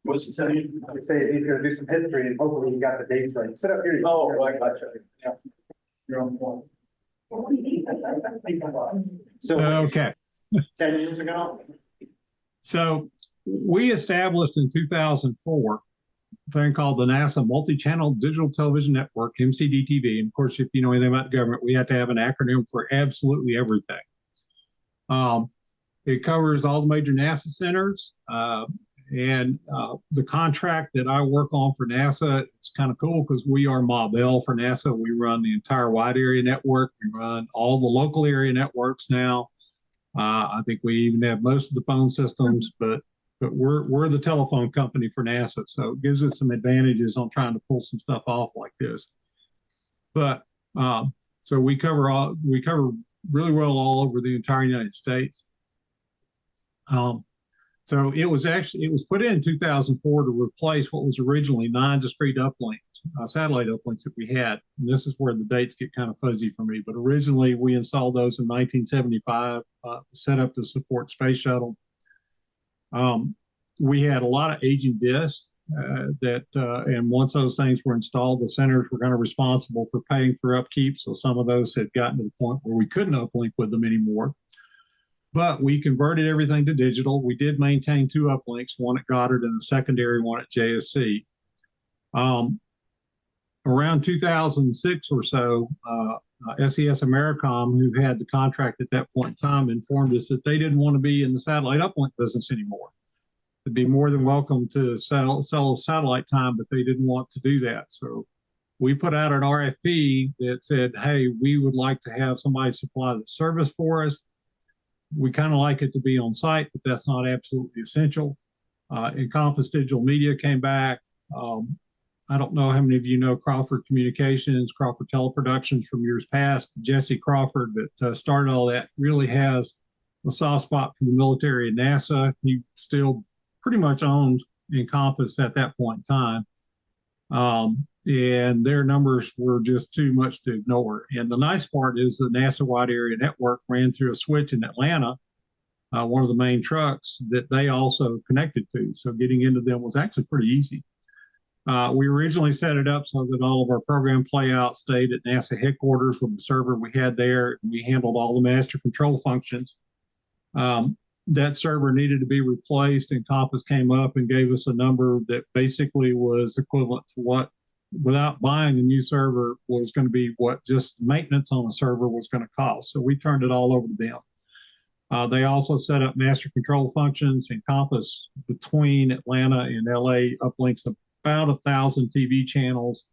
What's it saying? I would say he's going to do some history and hopefully you got the dates right. Sit up here. Oh, I got you. Yeah. You're on point. So, Okay. 10 years ago? So we established in 2004 a thing called the NASA Multi-Channel Digital Television Network, MCDTV. And of course, if you know anything about government, we have to have an acronym for absolutely everything. It covers all the major NASA centers. And the contract that I work on for NASA, it's kind of cool because we are MOBEL for NASA. We run the entire wide area network. We run all the local area networks now. I think we even have most of the phone systems, but we're the telephone company for NASA, so it gives us some advantages on trying to pull some stuff off like this. But so we cover really well all over the entire United States. So it was put in 2004 to replace what was originally 9 discrete uplinks, satellite uplinks that we had. And this is where the dates get kind of fuzzy for me. But originally we installed those in 1975, set up to support space shuttle. We had a lot of aging disks and once those things were installed, the centers were kind of responsible for paying for upkeep. So some of those had gotten to the point where we couldn't uplink with them anymore. But we converted everything to digital. We did maintain 2 uplinks, one at Goddard and a secondary one at JSC. Around 2006 or so, SES Americom, who had the contract at that point in time, informed us that they didn't want to be in the satellite uplink business anymore. They'd be more than welcome to sell satellite time, but they didn't want to do that. So we put out an RFP that said, hey, we would like to have somebody supply the service for us. We kind of like it to be on site, but that's not absolutely essential. Encompass Digital Media came back. I don't know how many of you know Crawford Communications, Crawford Teleproductions from years past. Jesse Crawford, that started all that, really has a soft spot for the military and NASA. He still pretty much owned Encompass at that point in time. And their numbers were just too much to ignore. And the nice part is the NASA Wide Area Network ran through a switch in Atlanta, one of the main trucks that they also connected to. So getting into them was actually pretty easy. We originally set it up so that all of our program playout stayed at NASA headquarters with the server we had there. And we handled all the master control functions. That server needed to be replaced, and Encompass came up and gave us a number that basically was equivalent to what, without buying a new server, was going to be what just maintenance on a server was going to cost. So we turned it all over to them. They also set up master control functions. Encompass between Atlanta and LA uplinks about 1,000 TV channels.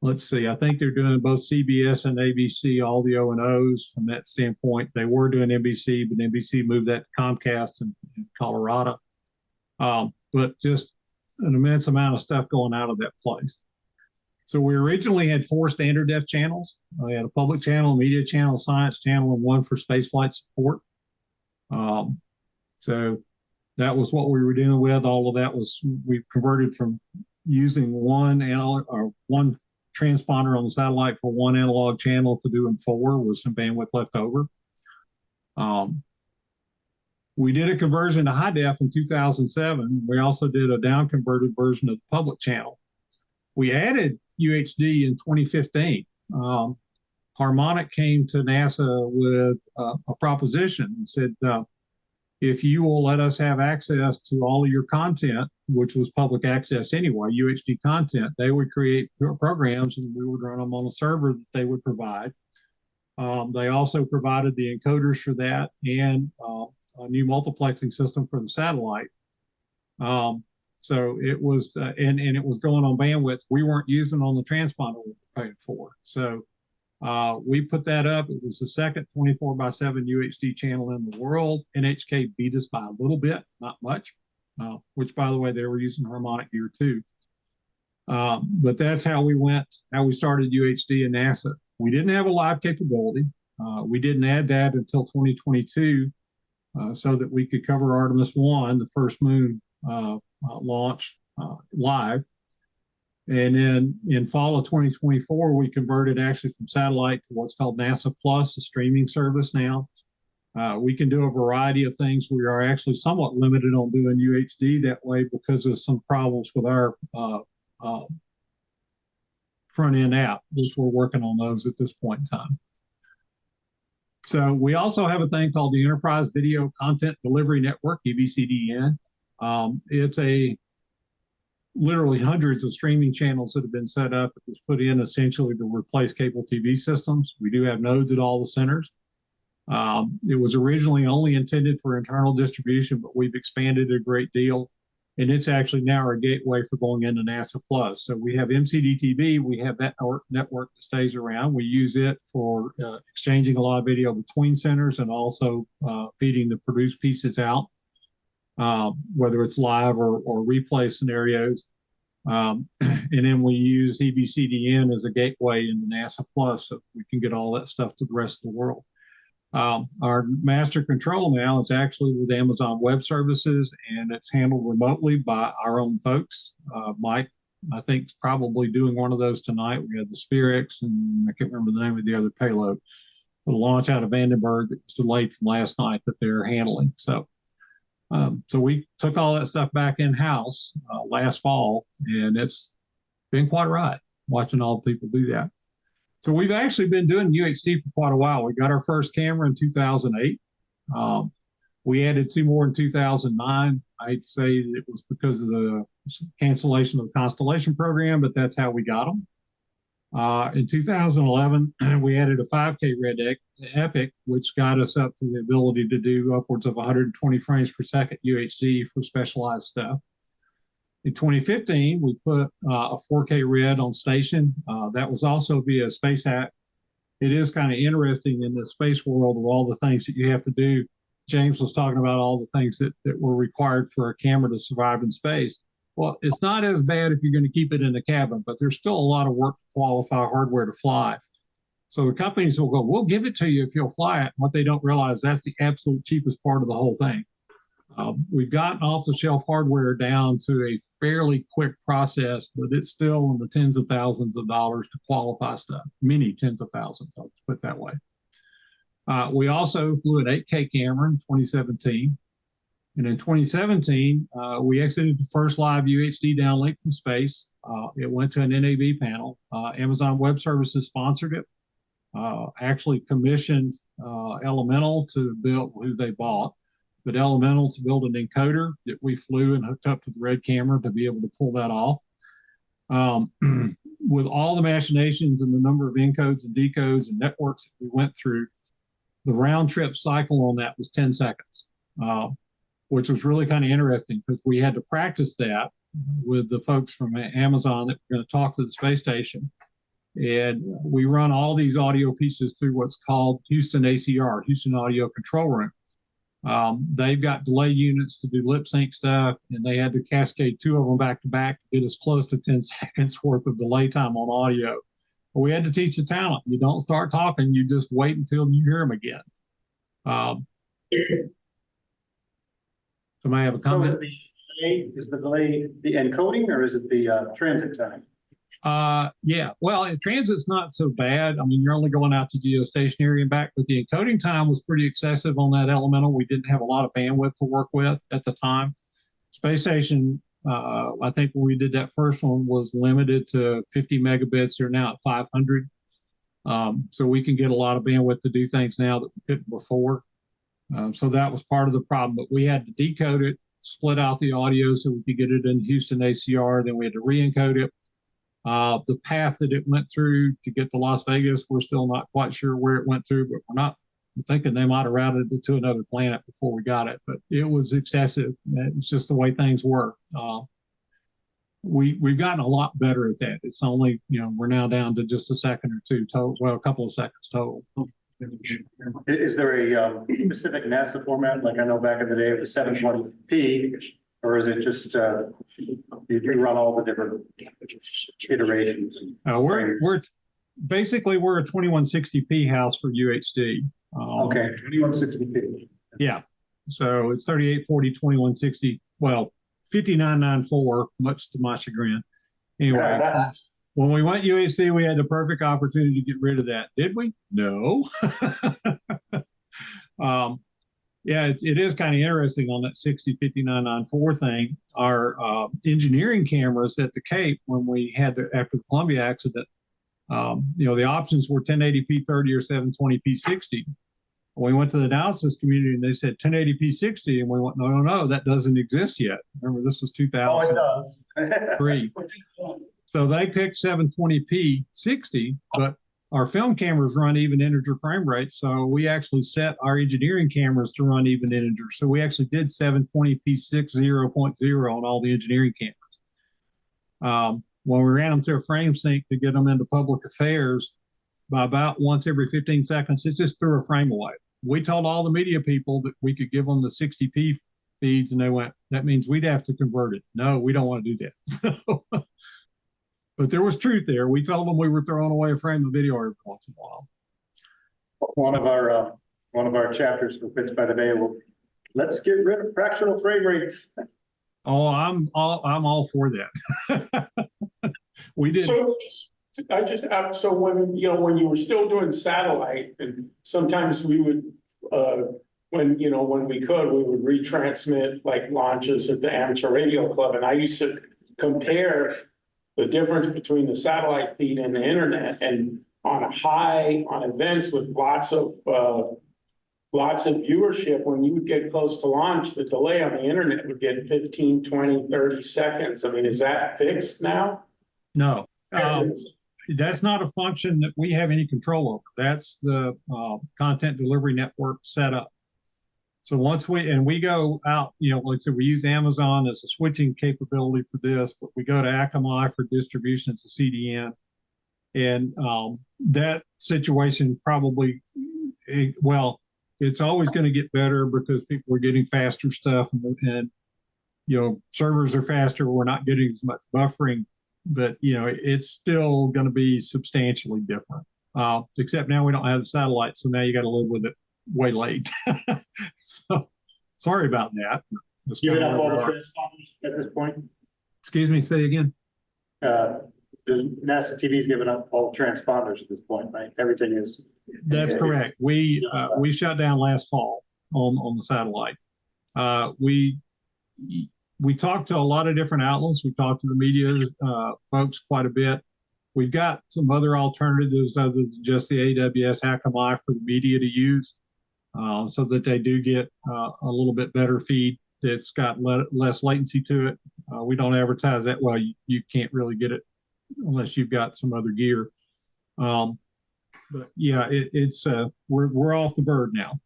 Let's see, I think they're doing both CBS and ABC, all the O&Os from that standpoint. They were doing NBC, but NBC moved that to Comcast in Colorado. But just an immense amount of stuff going out of that place. So we originally had 4 standard def channels. We had a public channel, a media channel, a science channel, and 1 for spaceflight support. So that was what we were dealing with. All of that was, we converted from using one transponder on the satellite for 1 analog channel to doing 4 with some bandwidth left over. We did a conversion to high def in 2007. We also did a down converted version of the public channel. We added UHD in 2015. Harmonic came to NASA with a proposition and said, if you will let us have access to all of your content, which was public access anyway, UHD content, they would create programs and we would run them on a server that they would provide. They also provided the encoders for that and a new multiplexing system for the satellite. So it was, and it was going on bandwidth we weren't using on the transponder we were paying for. So we put that up. It was the second 24/7 UHD channel in the world. NHK beat us by a little bit, not much. which by the way, they were using harmonic gear too. But that's how we started UHD and NASA. We didn't have a live capability. We didn't add that until 2022, so that we could cover Artemis 1, the first moon launch, live. And then in fall of 2024, we converted actually from satellite to what's called NASA Plus, a streaming service now. We can do a variety of things. We are actually somewhat limited on doing UHD that way because of some problems with our front end app, which we're working on those at this point in time. So we also have a thing called the Enterprise Video Content Delivery Network, EVCDN. It's literally hundreds of streaming channels that have been set up. It was put in essentially to replace cable TV systems. We do have nodes at all the centers. It was originally only intended for internal distribution, but we've expanded a great deal. And it's actually now our gateway for going into NASA Plus. So we have MCD-TV, we have that network that stays around. We use it for exchanging a lot of video between centers and also feeding the produced pieces out, whether it's live or replay scenarios. And then we use EBCDN as a gateway into NASA Plus so we can get all that stuff to the rest of the world. Our master control now is actually with Amazon Web Services, and it's handled remotely by our own folks. Mike, I think, is probably doing one of those tonight. We had the SphereX, and I can't remember the name of the other payload. The launch out of Vandenberg that was delayed from last night that they're handling. So we took all that stuff back in-house last fall, and it's been quite a ride watching all the people do that. So we've actually been doing UHD for quite a while. We got our first camera in 2008. We added 2 more in 2009. I hate to say it was because of the cancellation of the Constellation program, but that's how we got them. In 2011, we added a 5K Red Epic, which got us up to the ability to do upwards of 120 frames per second UHD for specialized stuff. In 2015, we put a 4K Red on station. That was also via SpaceX. It is kind of interesting in the space world of all the things that you have to do. James was talking about all the things that were required for a camera to survive in space. Well, it's not as bad if you're going to keep it in the cabin, but there's still a lot of work to qualify hardware to fly. So the companies will go, we'll give it to you if you'll fly it. What they don't realize, that's the absolute cheapest part of the whole thing. We've gotten off-the-shelf hardware down to a fairly quick process, but it's still in the tens of thousands of dollars to qualify stuff, many tens of thousands, I'll put it that way. We also flew an 8K camera in 2017. And in 2017, we exited the first live UHD downlink from space. It went to an NAV panel. Amazon Web Services sponsored it, actually commissioned Elemental to build, who they bought, but Elemental to build an encoder that we flew and hooked up to the Red camera to be able to pull that off. With all the machinations and the number of encodes and decodes and networks that we went through, the round trip cycle on that was 10 seconds, which was really kind of interesting because we had to practice that with the folks from Amazon that were going to talk to the space station. And we run all these audio pieces through what's called Houston ACR, Houston Audio Control Room. They've got delay units to do lip sync stuff, and they had to cascade 2 of them back to back to get us close to 10 seconds worth of delay time on audio. But we had to teach the talent. You don't start talking, you just wait until you hear them again. Somebody have a comment? So is the delay the encoding or is it the transit time? Yeah, well, transit's not so bad. I mean, you're only going out to geostationary and back, but the encoding time was pretty excessive on that Elemental. We didn't have a lot of bandwidth to work with at the time. Space Station, I think when we did that first one, was limited to 50 megabits. They're now at 500. So we can get a lot of bandwidth to do things now that we couldn't before. So that was part of the problem, but we had to decode it, split out the audio so we could get it in Houston ACR. Then we had to re-encode it. The path that it went through to get to Las Vegas, we're still not quite sure where it went through, but we're thinking they might have routed it to another planet before we got it, but it was excessive. It was just the way things work. We've gotten a lot better at that. It's only, we're now down to just a second or two total, well, a couple of seconds total. Is there a specific NASA format? Like I know back in the day it was 720p, Or is it just, you run all the different iterations? We're basically, we're a 2160p house for UHD. Okay, 2160p. Yeah. So it's 3840, 2160. Well, 5994, much to my chagrin. Anyway, when we went UHD, we had the perfect opportunity to get rid of that. Did we? No. Yeah, it is kind of interesting on that 60-5994 thing. Our engineering cameras at the Cape, when we had after the Columbia accident, the options were 1080p 30 or 720p 60. We went to the analysis community and they said 1080p 60, and we went, no, that doesn't exist yet. Remember, this was 2003. So they picked 720p 60, but our film cameras run even integer frame rates. So we actually set our engineering cameras to run even integer. So we actually did 720p 60.0 on all the engineering cameras. When we ran them through a frame sync to get them into public affairs, by about once every 15 seconds, it just threw a frame away. We told all the media people that we could give them the 60p feeds, and they went, that means we'd have to convert it. No, we don't want to do that. So, but there was truth there. We told them we were throwing away a frame of video every once in a while. One of our chapters for Bits by the Bay will, let's get rid of fractional frame rates. Oh, I'm all for that. We did. So I just, so when you were still doing satellite, and sometimes we would, when we could, we would retransmit like launches at the Amateur Radio Club. And I used to compare the difference between the satellite feed and the internet, and on events with lots of viewership, when you would get close to launch, the delay on the internet would get 15, 20, 30 seconds. I mean, is that fixed now? No. That's not a function that we have any control over. That's the content delivery network setup. So once we go out, like I said, we use Amazon as a switching capability for this, but we go to Akamai for distribution as a CDN. And that situation probably, it's always going to get better because people are getting faster stuff, and servers are faster. We're not getting as much buffering, but it's still going to be substantially different. Except now we don't have the satellite, so now you got to live with it way late. So sorry about that. Giving up all the transponders at this point? Excuse me, say again. NASA TV's given up all transponders at this point, right? Everything is. That's correct. We shut down last fall on the satellite. We talked to a lot of different outlets. We talked to the media folks quite a bit. We've got some other alternatives other than just the AWS Akamai for the media to use, so that they do get a little bit better feed that's got less latency to it. We don't advertise that well. You can't really get it unless you've got some other gear. But yeah, we're off the bird now.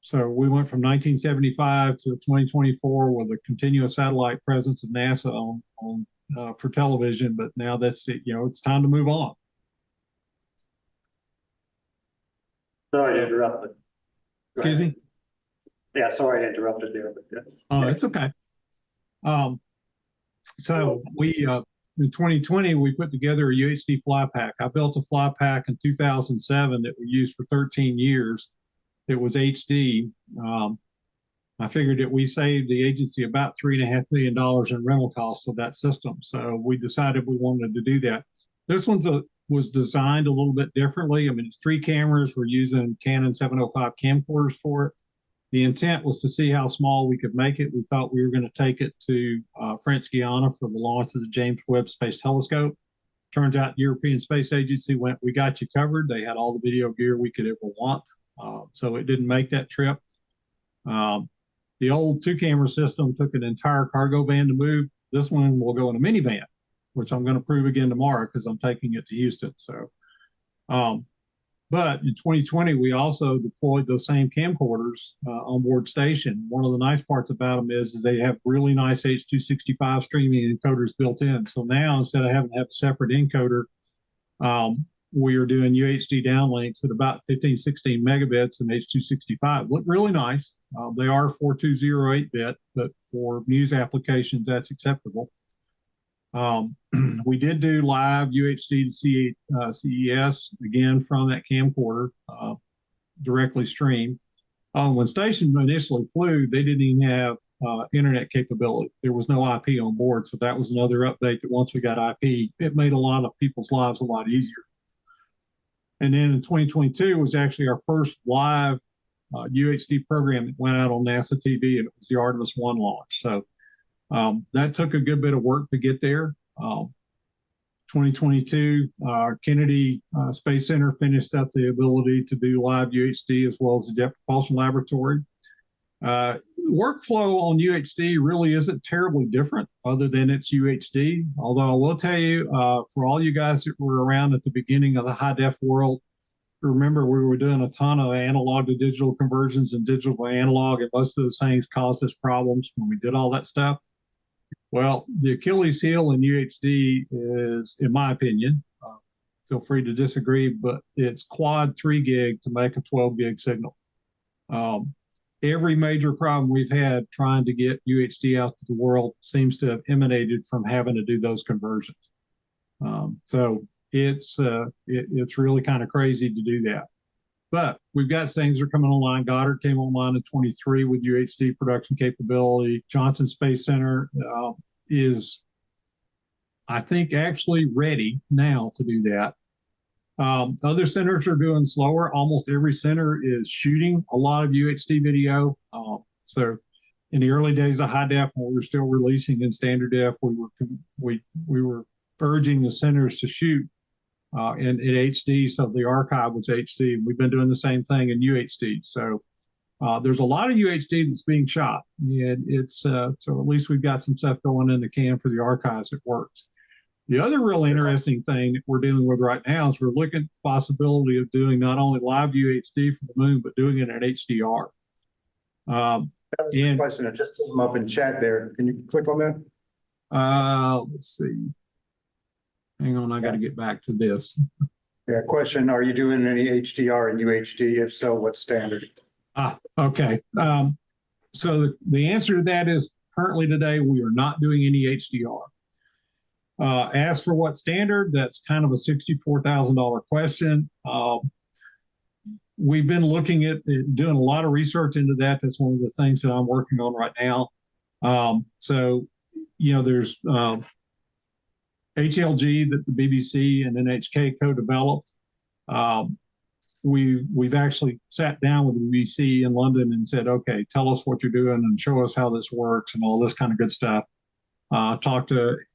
So we went from 1975 to 2024 with a continuous satellite presence of NASA for television, but now that's it. It's time to move on. Sorry to interrupt. Excuse me? Yeah, sorry I interrupted there. But oh, it's okay. So we in 2020 we put together a UHD fly pack. I built a fly pack in 2007 that we used for 13 years. It was HD. I figured that we saved the agency about $3.5 million in rental costs of that system. So we decided we wanted to do that. This was designed a little bit differently. I mean, it's 3 cameras. We're using Canon 705 camcorders for it. The intent was to see how small we could make it. We thought we were going to take it to French Guiana for the launch of the James Webb Space Telescope. Turns out the European Space Agency went, we got you covered. They had all the video gear we could ever want. So it didn't make that trip. The old 2-camera system took an entire cargo van to move. This one will go in a minivan, which I'm going to prove again tomorrow because I'm taking it to Houston. So, but in 2020, we also deployed those same camcorders on board station. One of the nice parts about them is they have really nice H.265 streaming encoders built in. So now instead of having to have a separate encoder, we are doing UHD downlinks at about 15, 16 megabits and H.265. Look really nice. They are 4208-bit, but for news applications, that's acceptable. We did do live UHD to CES, again, from that camcorder, directly streamed. When station initially flew, they didn't even have internet capability. There was no IP on board, so that was another update that once we got IP, it made a lot of people's lives a lot easier. And then in 2022 was actually our first live UHD program that went out on NASA TV, and it was the Artemis 1 launch. So that took a good bit of work to get there. 2022, our Kennedy Space Center finished up the ability to do live UHD as well as the Jet Propulsion Laboratory. Workflow on UHD really isn't terribly different other than it's UHD. Although I will tell you, for all you guys that were around at the beginning of the high def world, remember we were doing a ton of analog to digital conversions and digital to analog, and most of those things caused us problems when we did all that stuff. Well, the Achilles heel in UHD is, in my opinion, feel free to disagree, but it's quad 3 gig to make a 12 gig signal. Every major problem we've had trying to get UHD out to the world seems to have emanated from having to do those conversions. So it's really kind of crazy to do that. But we've got things that are coming online. Goddard came online in 23 with UHD production capability. Johnson Space Center is, I think, actually ready now to do that. Other centers are doing slower. Almost every center is shooting a lot of UHD video. So in the early days of high def, when we were still releasing in standard def, we were urging the centers to shoot in HD, so the archive was HD. We've been doing the same thing in UHD. So there's a lot of UHD that's being shot, and it's so at least we've got some stuff going in the can for the archives that works. The other real interesting thing that we're dealing with right now is we're looking at the possibility of doing not only live UHD from the moon, but doing it at HDR. That was the question. I just came up in chat there. Can you click on that? Let's see. Hang on, I got to get back to this. Yeah, question, are you doing any HDR and UHD? If so, what standard? Okay. So the answer to that is currently today, we are not doing any HDR. As for what standard, that's kind of a $64,000 question. We've been looking at doing a lot of research into that. That's one of the things that I'm working on right now. So, you know, there's HLG that the BBC and NHK co-developed. We've actually sat down with the BBC in London and said, okay, tell us what you're doing and show us how this works and all this kind of good stuff.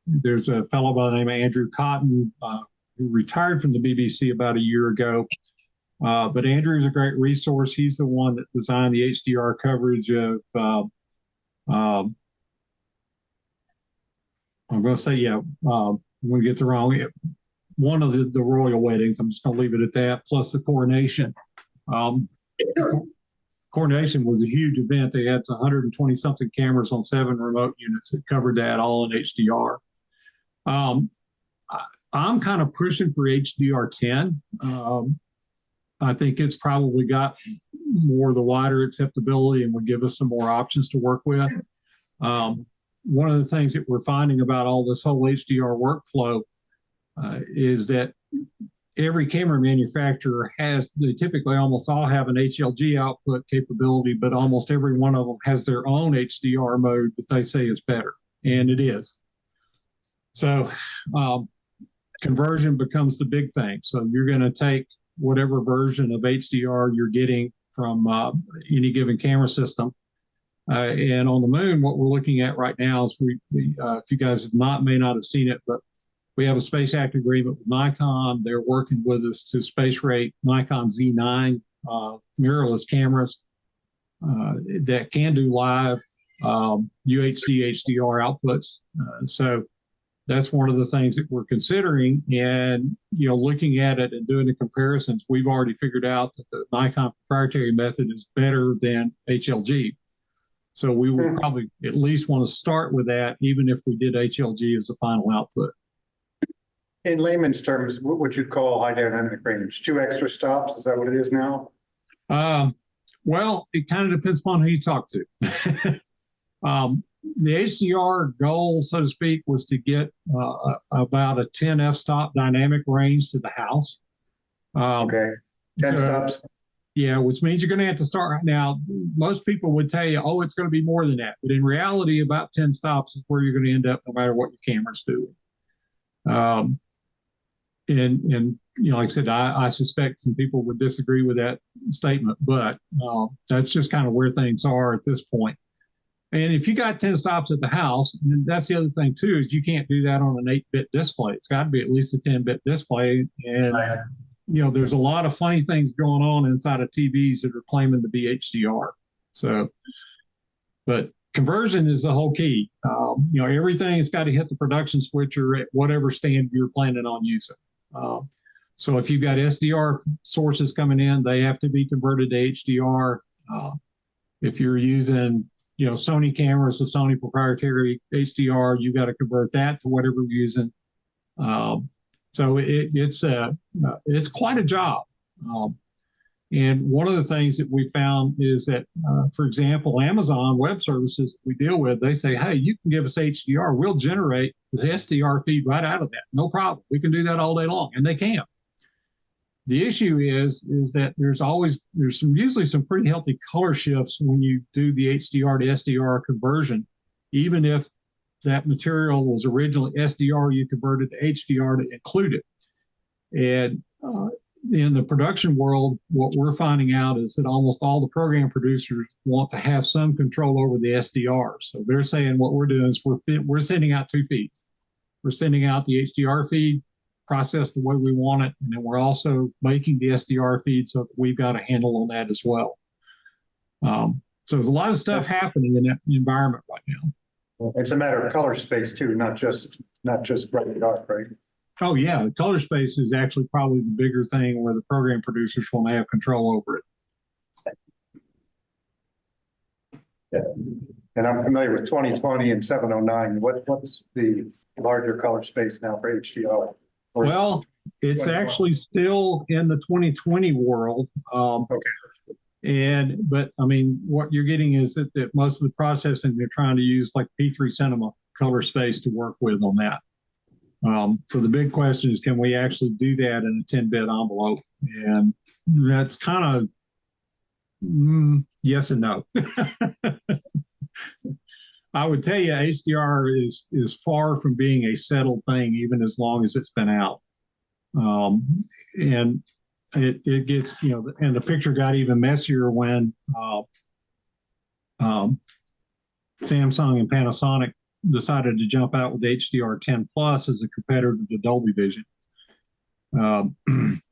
There's a fellow by the name of Andrew Cotton, who retired from the BBC about a year ago. But Andrew is a great resource. He's the one that designed the HDR coverage of, I'm going to say, yeah, I'm going to get the wrong, one of the royal weddings. I'm just going to leave it at that, plus the coronation. Coronation was a huge event. They had 120 something cameras on 7 remote units that covered that all in HDR. I'm kind of pushing for HDR10. I think it's probably got more of the wider acceptability and will give us some more options to work with. One of the things that we're finding about all this whole HDR workflow is that every camera manufacturer they typically almost all have an HLG output capability, but almost every one of them has their own HDR mode that they say is better, and it is. So conversion becomes the big thing. So you're going to take whatever version of HDR you're getting from any given camera system. And on the moon, what we're looking at right now is if you guys may not have seen it, but we have a Space Act agreement with Nikon. They're working with us to space rate Nikon Z9 mirrorless cameras that can do live UHD, HDR outputs. So that's one of the things that we're considering. And, you know, looking at it and doing the comparisons, we've already figured out that the Nikon proprietary method is better than HLG. So we would probably at least want to start with that, even if we did HLG as the final output. In layman's terms, what would you call high dynamic range? 2 extra stops? Is that what it is now? Well, it kind of depends upon who you talk to. The HDR goal, so to speak, was to get about a 10 f-stop dynamic range to the house. Okay, 10 stops. Yeah, which means you're going to have to start right now. Most people would tell you, oh, it's going to be more than that. But in reality, about 10 stops is where you're going to end up no matter what your camera's doing. And you know, like I said, I suspect some people would disagree with that statement, but that's just kind of where things are at this point. And if you got 10 stops at the house, that's the other thing too, is you can't do that on an 8-bit display. It's got to be at least a 10-bit display. And you know, there's a lot of funny things going on inside of TVs that are claiming to be HDR. So, but conversion is the whole key. You know, everything has got to hit the production switcher at whatever standard you're planning on using. So if you've got SDR sources coming in, they have to be converted to HDR. If you're using, you know, Sony cameras, the Sony proprietary HDR, you got to convert that to whatever you're using. So it's quite a job. And one of the things that we found is that, for example, Amazon Web Services we deal with, they say, hey, you can give us HDR. We'll generate the SDR feed right out of that. No problem. We can do that all day long, and they can. The issue is that there's usually some pretty healthy color shifts when you do the HDR to SDR conversion, even if that material was originally SDR, you converted to HDR to include it. And in the production world, what we're finding out is that almost all the program producers want to have some control over the SDR. So they're saying what we're doing is we're sending out 2 feeds. We're sending out the HDR feed, processed the way we want it, and then we're also making the SDR feed so that we've got a handle on that as well. So there's a lot of stuff happening in that environment right now. It's a matter of color space too, not just bright and dark, right? Oh yeah, the color space is actually probably the bigger thing where the program producers want to have control over it. Yeah. And I'm familiar with 2020 and 709. What's the larger color space now for HDR? Well, it's actually still in the 2020 world. But I mean, what you're getting is that most of the processing, they're trying to use like P3 Cinema color space to work with on that. So the big question is, can we actually do that in a 10-bit envelope? And that's kind of yes and no. I would tell you HDR is far from being a settled thing, even as long as it's been out. And it gets, you know, and the picture got even messier when Samsung and Panasonic decided to jump out with HDR10 Plus as a competitor to Dolby Vision. And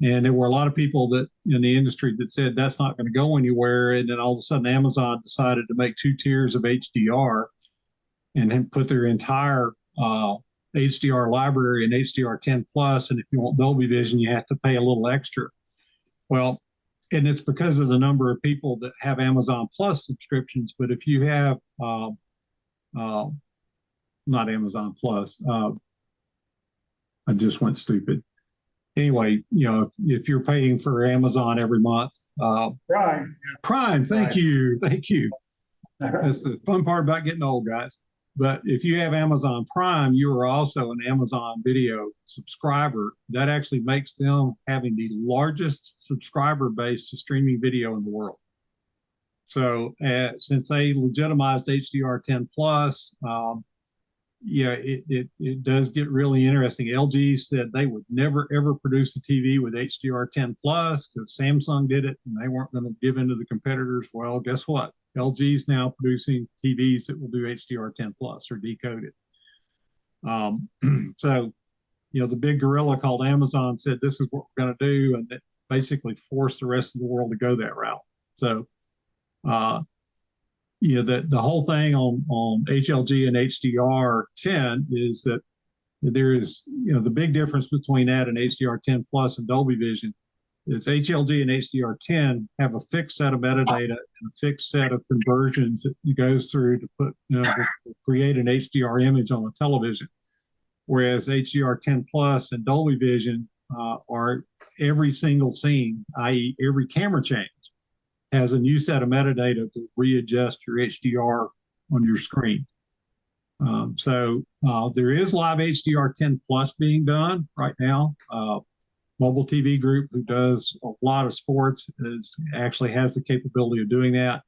there were a lot of people that in the industry that said that's not going to go anywhere. And then all of a sudden Amazon decided to make 2 tiers of HDR and then put their entire HDR library in HDR10 Plus. And if you want Dolby Vision, you have to pay a little extra. Well, and it's because of the number of people that have Amazon Plus subscriptions. But if you have not Amazon Plus, I just went stupid. Anyway, you know, if you're paying for Amazon every month, Prime, thank you. That's the fun part about getting old, guys. But if you have Amazon Prime, you are also an Amazon Video subscriber. That actually makes them having the largest subscriber base to streaming video in the world. So since they legitimized HDR10 Plus, yeah, it does get really interesting. LG said they would never, ever produce a TV with HDR10 Plus because Samsung did it and they weren't going to give in to the competitors. Well, guess what? LG's now producing TVs that will do HDR10 Plus or decoded. So, you know, the big gorilla called Amazon said, this is what we're going to do. And it basically forced the rest of the world to go that route. So, you know, the whole thing on HLG and HDR10 is that there is, you know, the big difference between that and HDR10 Plus and Dolby Vision is HLG and HDR10 have a fixed set of metadata and a fixed set of conversions that it goes through to put, you know, to create an HDR image on a television. Whereas HDR10 Plus and Dolby Vision are every single scene, i.e. every camera change, has a new set of metadata to readjust your HDR on your screen. So there is live HDR10 Plus being done right now. Mobile TV Group, who does a lot of sports, actually has the capability of doing that.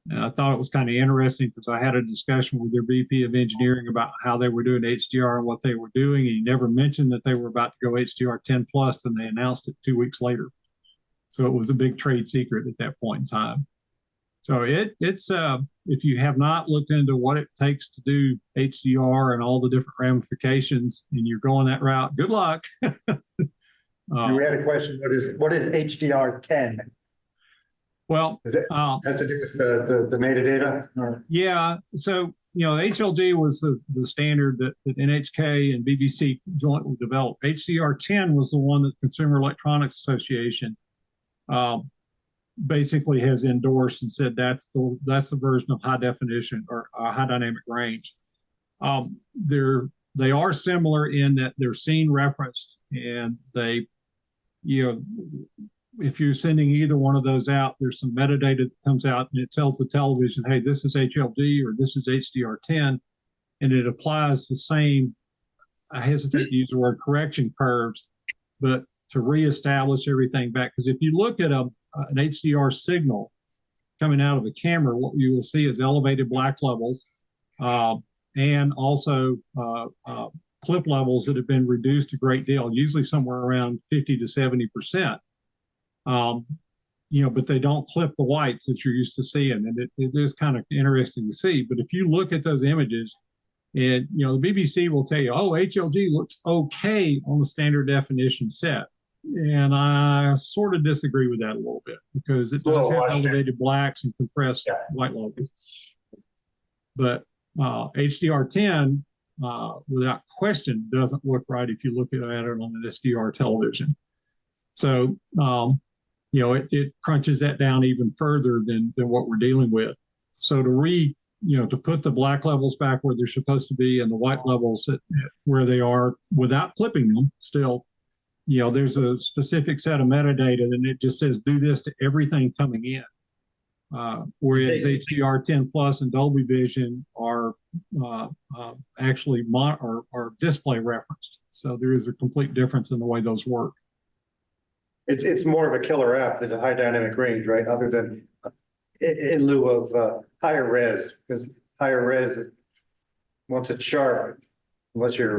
And I thought it was kind of interesting because I had a discussion with their VP of engineering about how they were doing HDR and what they were doing. And he never mentioned that they were about to go HDR10 Plus, and they announced it 2 weeks later. So it was a big trade secret at that point in time. So it's if you have not looked into what it takes to do HDR and all the different ramifications, and you're going that route, good luck. We had a question. What is HDR10? Well, Is it has to do with the metadata? Or? Yeah. So, HLG was the standard that NHK and BBC jointly developed. HDR10 was the one that Consumer Electronics Association basically has endorsed and said that's the version of high definition or high dynamic range. They are similar in that they're scene referenced, and they, if you're sending either one of those out, there's some metadata that comes out and it tells the television, hey, this is HLG or this is HDR10, and it applies the same, I hesitate to use the word correction curves, but to reestablish everything back. Because if you look at an HDR signal coming out of a camera, what you will see is elevated black levels and also clip levels that have been reduced a great deal, usually somewhere around 50 to 70%. But they don't clip the whites that you're used to seeing, and it is kind of interesting to see. But if you look at those images, and the BBC will tell you, oh, HLG looks okay on the standard definition set, and I sort of disagree with that a little bit because it does have elevated blacks and compressed white levels. But HDR10, without question, doesn't look right if you look at it on an SDR television. So it crunches that down even further than what we're dealing with. So to put the black levels back where they're supposed to be and the white levels where they are without clipping them still, there's a specific set of metadata and it just says do this to everything coming in. Whereas HDR10 Plus and Dolby Vision are actually are display referenced. So there is a complete difference in the way those work. It's more of a killer app than a high dynamic range, right? Other than in lieu of higher res, because higher res, once it's sharp, unless you're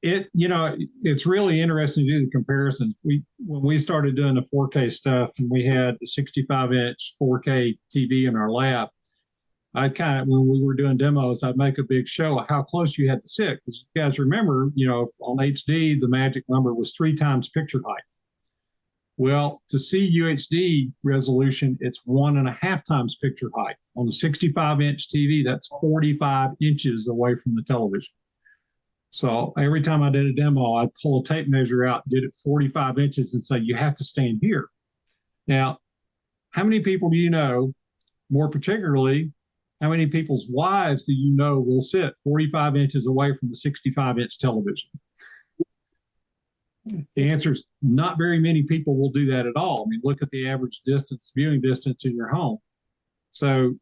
it's really interesting to do the comparisons. When we started doing the 4K stuff and we had a 65-inch 4K TV in our lab, when we were doing demos, I'd make a big show of how close you had to sit. Because you guys remember, on HD, the magic number was 3 times picture height. Well, to see UHD resolution, it's 1.5 times picture height. On the 65-inch TV, that's 45 inches away from the television. So every time I did a demo, I'd pull a tape measure out, did it 45 inches and say, you have to stand here. Now, how many people do you know, more particularly, how many people's wives do you know will sit 45 inches away from the 65-inch television? The answer is not very many people will do that at all. I mean, look at the average viewing distance in your home. So,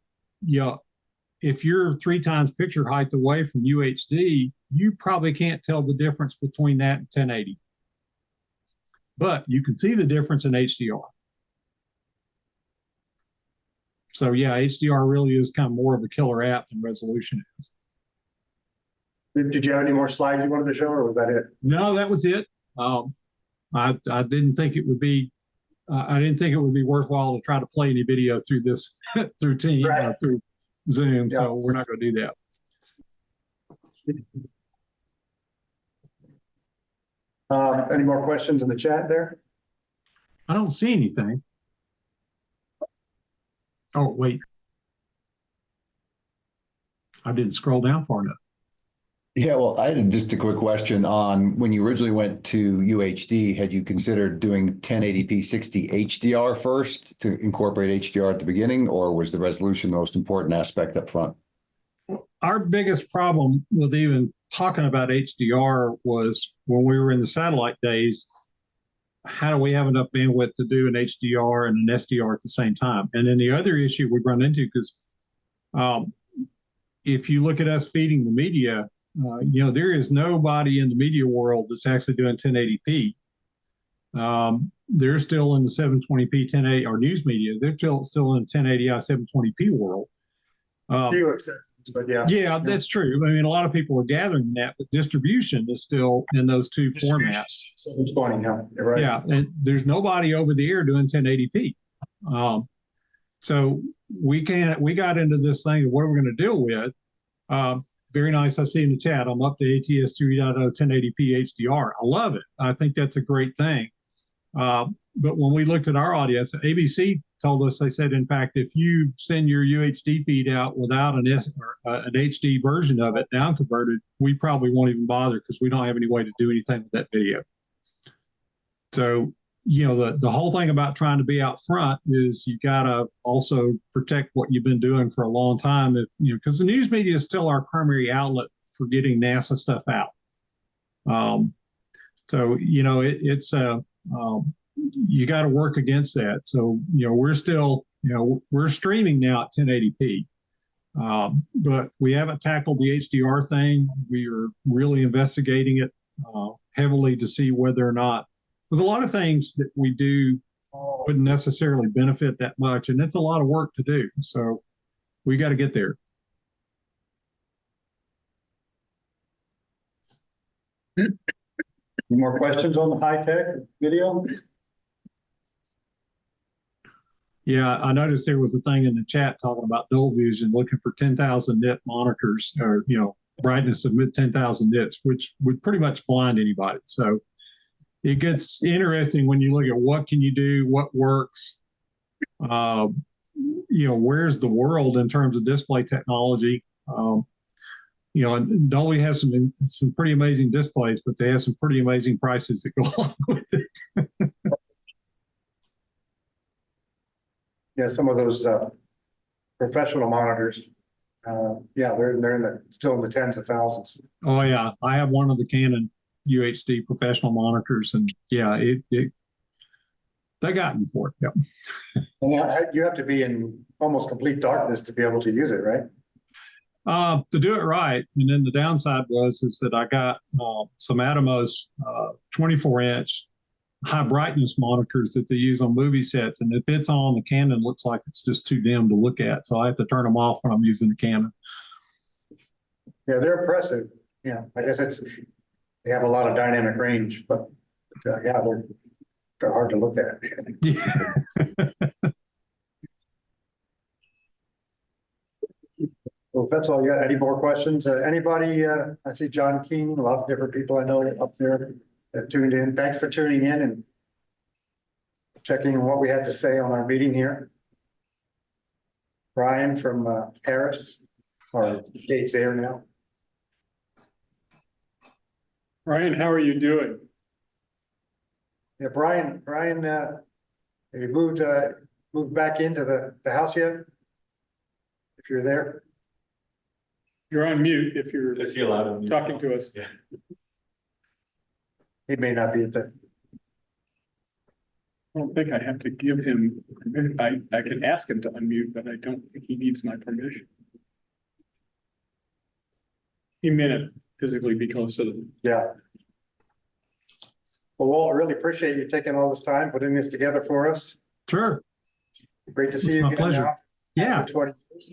if you're 3 times picture height away from UHD, you probably can't tell the difference between that and 1080. But you can see the difference in HDR. So HDR really is kind of more of a killer app than resolution is. Did you have any more slides you wanted to show, or was that it? No, that was it. I didn't think it would be. I didn't think it would be worthwhile to try to play any video through this through Zoom. So we're not going to do that. Any more questions in the chat there? I don't see anything. Oh, wait. I didn't scroll down far enough. Yeah, well, I had just a quick question on when you originally went to UHD, had you considered doing 1080p 60 HDR first to incorporate HDR at the beginning, or was the resolution the most important aspect up front? Our biggest problem with even talking about HDR was when we were in the satellite days, how do we have enough bandwidth to do an HDR and an SDR at the same time? And then the other issue we run into, because if you look at us feeding the media, there is nobody in the media world that's actually doing 1080p. They're still in the 720p 1080 or news media. They're still in 1080i 720p world. Few exceptions, but yeah. Yeah, that's true. I mean, a lot of people are gathering that, but distribution is still in those two formats. 720, yeah, you're right. Yeah, and there's nobody over the air doing 1080p. So we got into this thing of what are we going to deal with? Very nice. I see in the chat, I'm up to ATS 3.0 1080p HDR. I love it. I think that's a great thing. But when we looked at our audience, ABC told us, they said, in fact, if you send your UHD feed out without an HD version of it down converted, we probably won't even bother because we don't have any way to do anything with that video. So, the whole thing about trying to be out front is you got to also protect what you've been doing for a long time. Because the news media is still our primary outlet for getting NASA stuff out. You got to work against that. So, we're still, we're streaming now at 1080p, but we haven't tackled the HDR thing. We are really investigating it heavily to see whether or not, because a lot of things that we do wouldn't necessarily benefit that much. And it's a lot of work to do. So we got to get there. Any more questions on the high-tech video? Yeah, I noticed there was a thing in the chat talking about dual vision, looking for 10,000 nit monitors, or brightness of 10,000 nits, which would pretty much blind anybody. So it gets interesting when you look at what can you do, what works. Where's the world in terms of display technology? And Dolby has some pretty amazing displays, but they have some pretty amazing prices that go along with it. Yeah, some of those professional monitors, they're still in the tens of thousands. Oh yeah, I have one of the Canon UHD professional monitors, and yeah, they got me for it. Yep. And you have to be in almost complete darkness to be able to use it, right? To do it right, and then the downside is that I got some Atomos 24-inch high brightness monitors that they use on movie sets, and if it's on, the Canon looks like it's just too dim to look at, so I have to turn them off when I'm using the Canon. Yeah, they're impressive. Yeah, I guess they have a lot of dynamic range, but they're hard to look at. Yeah. Well, if that's all you got. Any more questions? Anybody? I see John King, a lot of different people I know up there that tuned in. Thanks for tuning in and checking what we had to say on our meeting here. Brian from Paris, or Kate's there now. Ryan, how are you doing? Yeah, Brian, have you moved back into the house yet? If you're there. You're on mute if you're talking to us. Yeah. He may not be at the. I don't think I have to give him permission. I can ask him to unmute, but I don't think he needs my permission. He may not physically be close to them. Yeah. Well, Walt, I really appreciate you taking all this time, putting this together for us. Sure. Great to see you. My pleasure. Yeah. 20 years.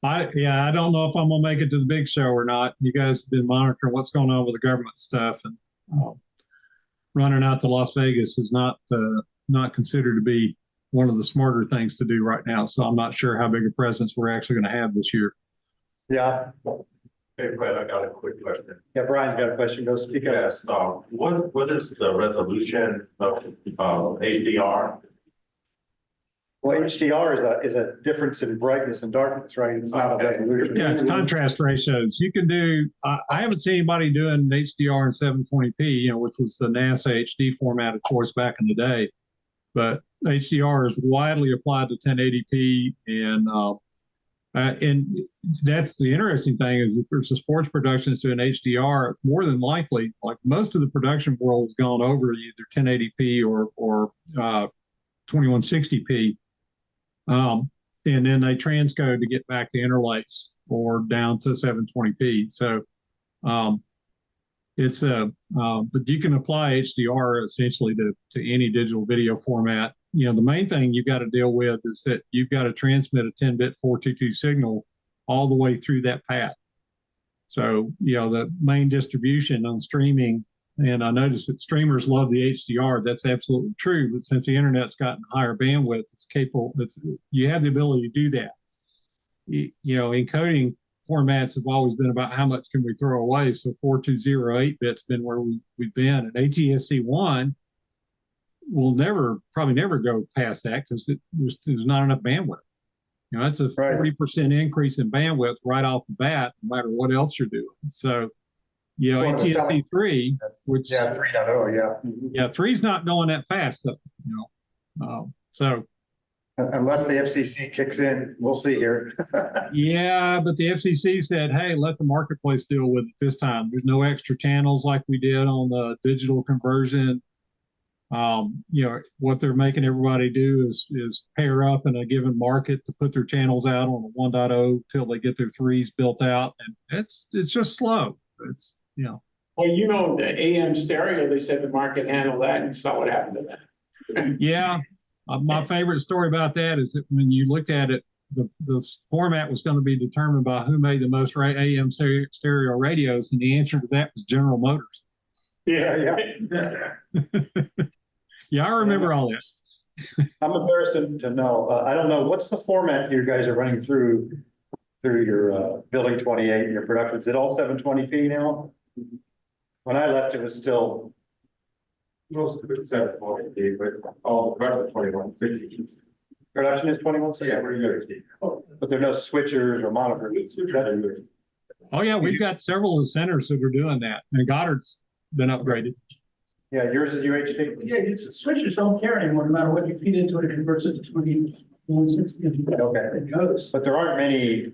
I don't know if I'm gonna make it to the big show or not. You guys have been monitoring what's going on with the government stuff, and running out to Las Vegas is not considered to be one of the smarter things to do right now. So I'm not sure how big a presence we're actually going to have this year. Yeah. Hey, Brad, I got a quick question. Yeah, Brian's got a question. Go speak up. Yes, what is the resolution of HDR? Well, HDR is a difference in brightness and darkness, right? It's not a resolution. Yeah, it's contrast ratios. You can do, I haven't seen anybody doing HDR in 720p, which was the NASA HD format of choice back in the day. But HDR is widely applied to 1080p, and And that's the interesting thing is if there's a sports production that's doing HDR, more than likely, like most of the production world has gone over to either 1080p or 2160p. And then they transcode to get back to interlace or down to 720p. So it's but you can apply HDR essentially to any digital video format. You know, the main thing you've got to deal with is that you've got to transmit a 10-bit 422 signal all the way through that path. So, you know, the main distribution on streaming, and I noticed that streamers love the HDR. That's absolutely true. But since the internet's gotten higher bandwidth, it's capable. You have the ability to do that. You know, encoding formats have always been about how much can we throw away. So 4208 bit's been where we've been. And ATSC1 will probably never go past that because there's not enough bandwidth. You know, that's a 40% increase in bandwidth right off the bat, no matter what else you're doing. So, you know, ATSC3, which 3.0, yeah, 3's not going that fast though. You know, so unless the FCC kicks in, we'll see here. yeah, but the FCC said, hey, let the marketplace deal with it this time. There's no extra channels like we did on the digital conversion. You know, what they're making everybody do is pair up in a given market to put their channels out on the 1.0 till they get their 3s built out. And it's just slow. It's, you know. Well, you know, the AM stereo, they said the market handled that, and you saw what happened to that. Yeah. My favorite story about that is that when you looked at it, the format was going to be determined by who made the most AM stereo radios, and the answer to that was General Motors. Yeah. Yeah, I remember all this. I'm embarrassed to know. I don't know what's the format you guys are running through your building 28, your production. Is it all 720p now? When I left, it was still Most of it's 720p, but all the product 2150. production is 21. Yeah, pretty good. But there are no switchers or monitors. Oh yeah, we've got several of the centers that are doing that, and Goddard's been upgraded. Yeah, yours is UHD. Yeah, it's switches don't care anymore, no matter what you feed into it, it converts it to 2160. Okay. It goes. But there aren't many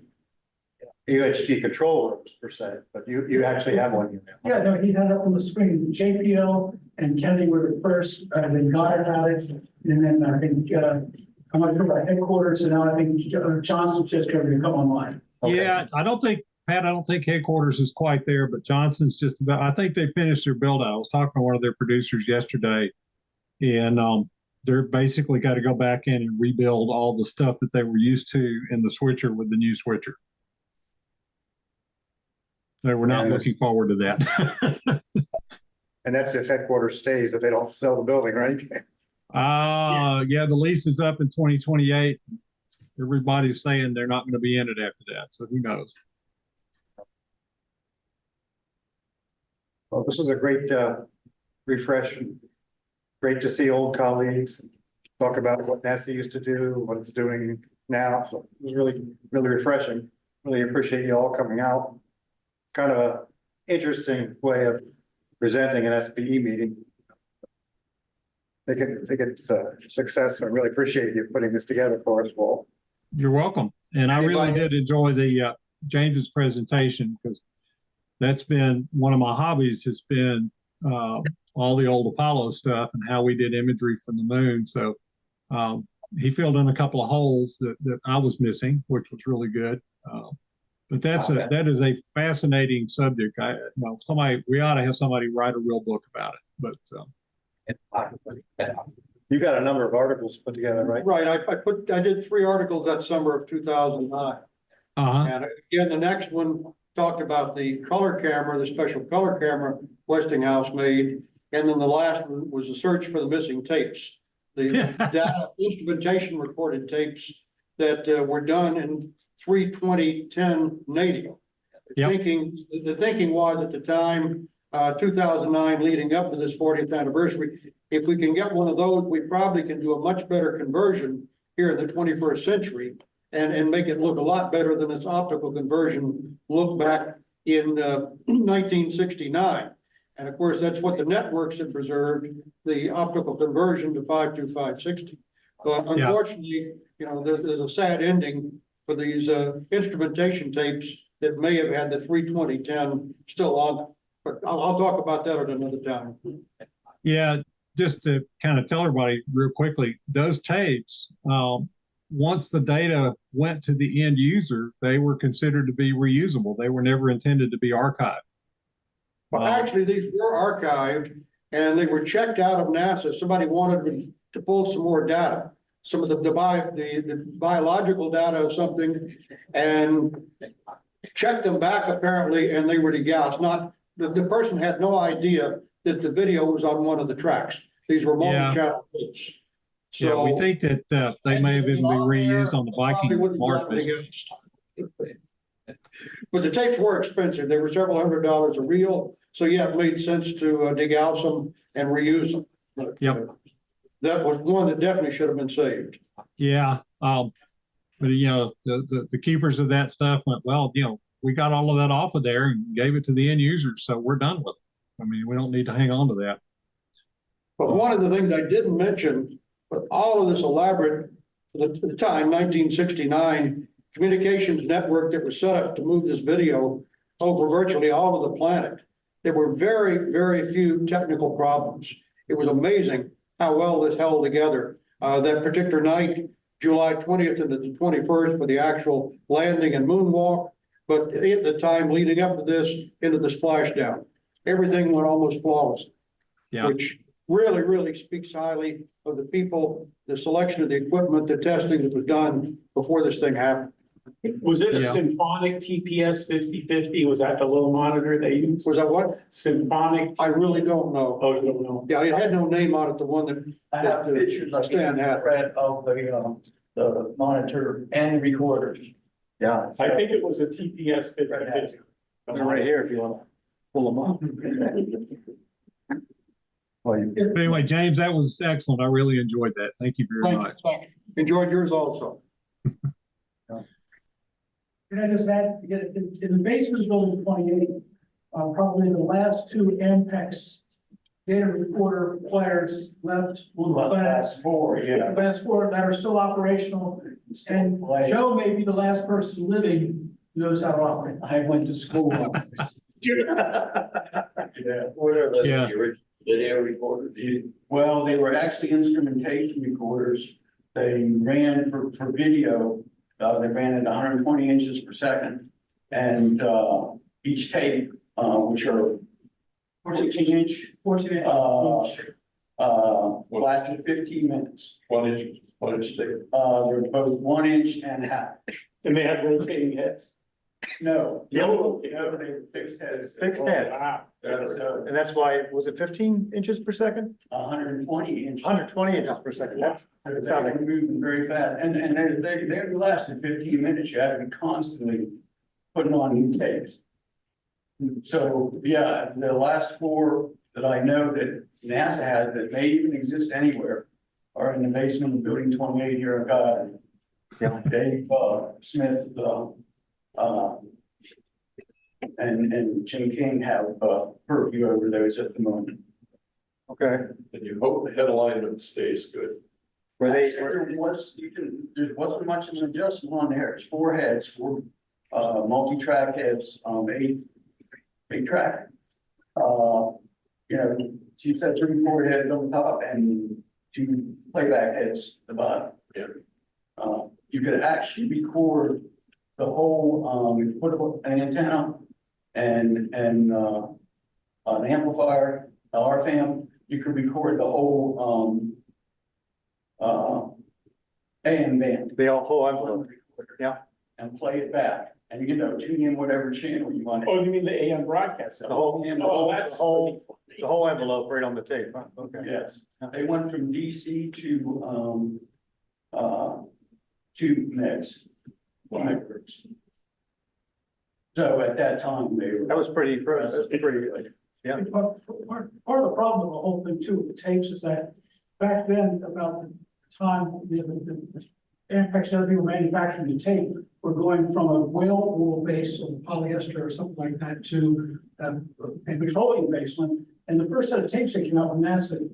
UHD control rooms per se, but you actually have one here now. Yeah, no, he had it up on the screen. JPL and Kennedy were the first, then Goddard had it, and then I think, I'm not sure about headquarters, and now I think Johnson's just going to come online. Okay. Yeah, I don't think headquarters is quite there, but Johnson's just about, I think they finished their build out. I was talking to one of their producers yesterday, and they're basically got to go back in and rebuild all the stuff that they were used to in the switcher with the new switcher. They were not looking forward to that. And that's if headquarters stays, if they don't sell the building, right? Yeah, the lease is up in 2028. Everybody's saying they're not going to be in it after that, so who knows? Well, this was a great refresh. Great to see old colleagues talk about what NASA used to do, what it's doing now. So it was really, really refreshing. Really appreciate you all coming out. Kind of a interesting way of presenting an SBE meeting. I think it's a success. I really appreciate you putting this together for us, Walt. You're welcome. And I really did enjoy the James's presentation, because that's been one of my hobbies, has been all the old Apollo stuff and how we did imagery from the moon. So he filled in a couple of holes that I was missing, which was really good. But that is a fascinating subject. We ought to have somebody write a real book about it. But you got a number of articles put together, right? Right. I did 3 articles that summer of 2009. And again, the next one talked about the color camera, the special color camera Westinghouse made. And then the last one was a search for the missing tapes, the data instrumentation recorded tapes that were done in 3/20/10 native. The thinking was at the time, 2009 leading up to this 40th anniversary, if we can get one of those, we probably can do a much better conversion here in the 21st century and make it look a lot better than its optical conversion looked back in 1969. And of course, that's what the networks have preserved, the optical conversion to 52560. But unfortunately, there's a sad ending for these instrumentation tapes that may have had the 32010 still on. But I'll talk about that at another time. Yeah, just to kind of tell everybody real quickly, those tapes, once the data went to the end user, they were considered to be reusable. They were never intended to be archived. Well, actually, these were archived and they were checked out of NASA. Somebody wanted to pull some more data, some of the biological data of something, and checked them back apparently, and they were degaussed. Not the person had no idea that the video was on one of the tracks. These were multi-channel tapes. So yeah, we think that they may have even been reused on the Viking Mars mission. But the tapes were expensive. They were several $100s a reel. So yeah, it made sense to degauss them and reuse them. But, yep. That was one that definitely should have been saved. Yeah. But you know, the keepers of that stuff went, well, you know, we got all of that off of there and gave it to the end users. So we're done with it. I mean, we don't need to hang on to that. But one of the things I didn't mention, but all of this elaborate, at the time, 1969, communications network that was set up to move this video over virtually all of the planet. There were very, very few technical problems. It was amazing how well this held together. That particular night, July 20th into the 21st for the actual landing and moonwalk. But at the time leading up to this, into the splashdown, everything went almost flawless. Yeah. Which really, really speaks highly of the people, the selection of the equipment, the testing that was done before this thing happened. Was it a Symphonic TPS 5050? Was that the little monitor they used? Was that what? Symphonic? I really don't know. Oh, you don't know? Yeah, it had no name on it, the one that. I have pictures of Stan had. the monitor and recorders. Yeah. I think it was a TPS 5050. They're right here if you want to pull them up. But anyway, James, that was excellent. I really enjoyed that. Thank you very much. Thank you. Enjoyed yours also. Can I just add, in the basement building 28, probably the last two Ampex data recorder players left. Last four, yeah. Last four that are still operational. And Joe may be the last person living who knows how to operate. I went to school. Yeah. What are the original video recorders? Well, they were actually instrumentation recorders. They ran for video. They ran at 120 inches per second. And each tape, which are 14-inch, lasted 15 minutes. 1 inch. 1 inch tape. They're both 1 inch and a half. And they had rotating heads? No. No, they were fixed heads. Fixed heads. Wow. So And that's why, was it 15 inches per second? 120 inches. 120 inches per second. That They sounded were moving very fast, and they lasted 15 minutes. You had to be constantly putting on new tapes. So, yeah, the last four that I know that NASA has that may even exist anywhere are in the basement of Building 28 here in God. Yeah. Dave Smith and Jim King have purview over those at the moment. Okay. And you hope the head alignment stays good. Were they? There wasn't much of an adjustment on there. It's 4 heads, 4 multi-track heads, 8 track. You know, she said 3 4 heads on top and 2 playback heads at the bottom. Yeah. You could actually record the whole, you put an antenna and an amplifier, RFM. You could record the whole AM band. The whole envelope. Yeah. And play it back, and you know, tune in whatever channel you want. Oh, you mean the AM broadcast? The whole, that's the whole envelope right on the tape. Huh? Okay. Yes, they went from DC to megs. So at that time, they were. That was pretty, yeah. Part of the problem with the whole thing too, with the tapes is that back then, about the time the Ampex other people manufacturing the tape, were going from a whale wool base of polyester or something like that to a petroleum based one. And the first set of tapes that came out when NASA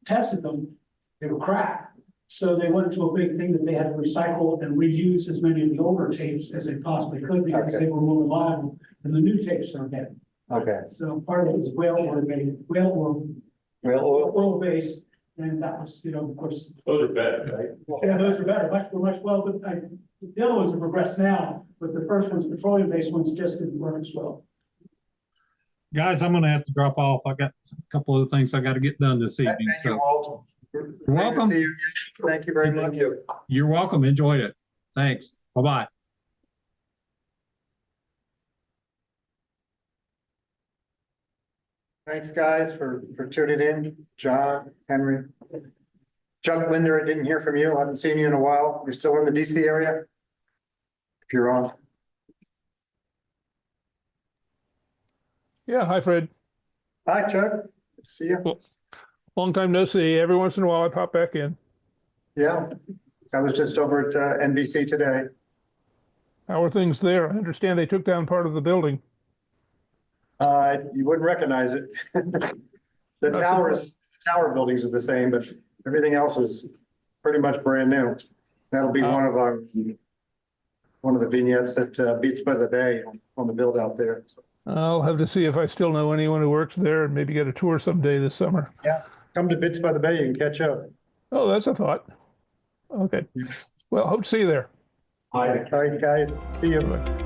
tested them, they were crap. So they went to a big thing that they had to recycle and reuse as many of the older tapes as they possibly could because Okay. they were more reliable than the new tapes are getting. Okay. So part of it is oil based, and that was, of course, Those are better, right? yeah, those are better, much well, but the other ones have progressed now, but the first ones, petroleum based ones, just didn't work as well. Guys, I'm gonna have to drop off. I got a couple of things I gotta get done this evening, Thank you, so Walt. you're welcome. Great to see you. Thank you very much. You're welcome. Enjoyed it. Thanks. Bye-bye. Thanks, guys, for tuning in. John, Henry. Chuck Linder, I didn't hear from you. I haven't seen you in a while. You're still in the DC area? If you're on. Yeah, hi Fred. Hi, Chuck. Good to see you. Well, long time no see. Every once in a while I pop back in. Yeah, I was just over at NBC today. How are things there? I understand they took down part of the building. You wouldn't recognize it. The tower buildings are the same, but everything else is pretty much brand new. That'll be one of the vignettes that beats by the bay on the build out there. So, I'll have to see if I still know anyone who works there and maybe get a tour someday this summer. yeah, come to Bits by the Bay, you can catch up. Oh, that's a thought. Okay. Well, hope to see you there. All right, guys, see you. Bye-bye.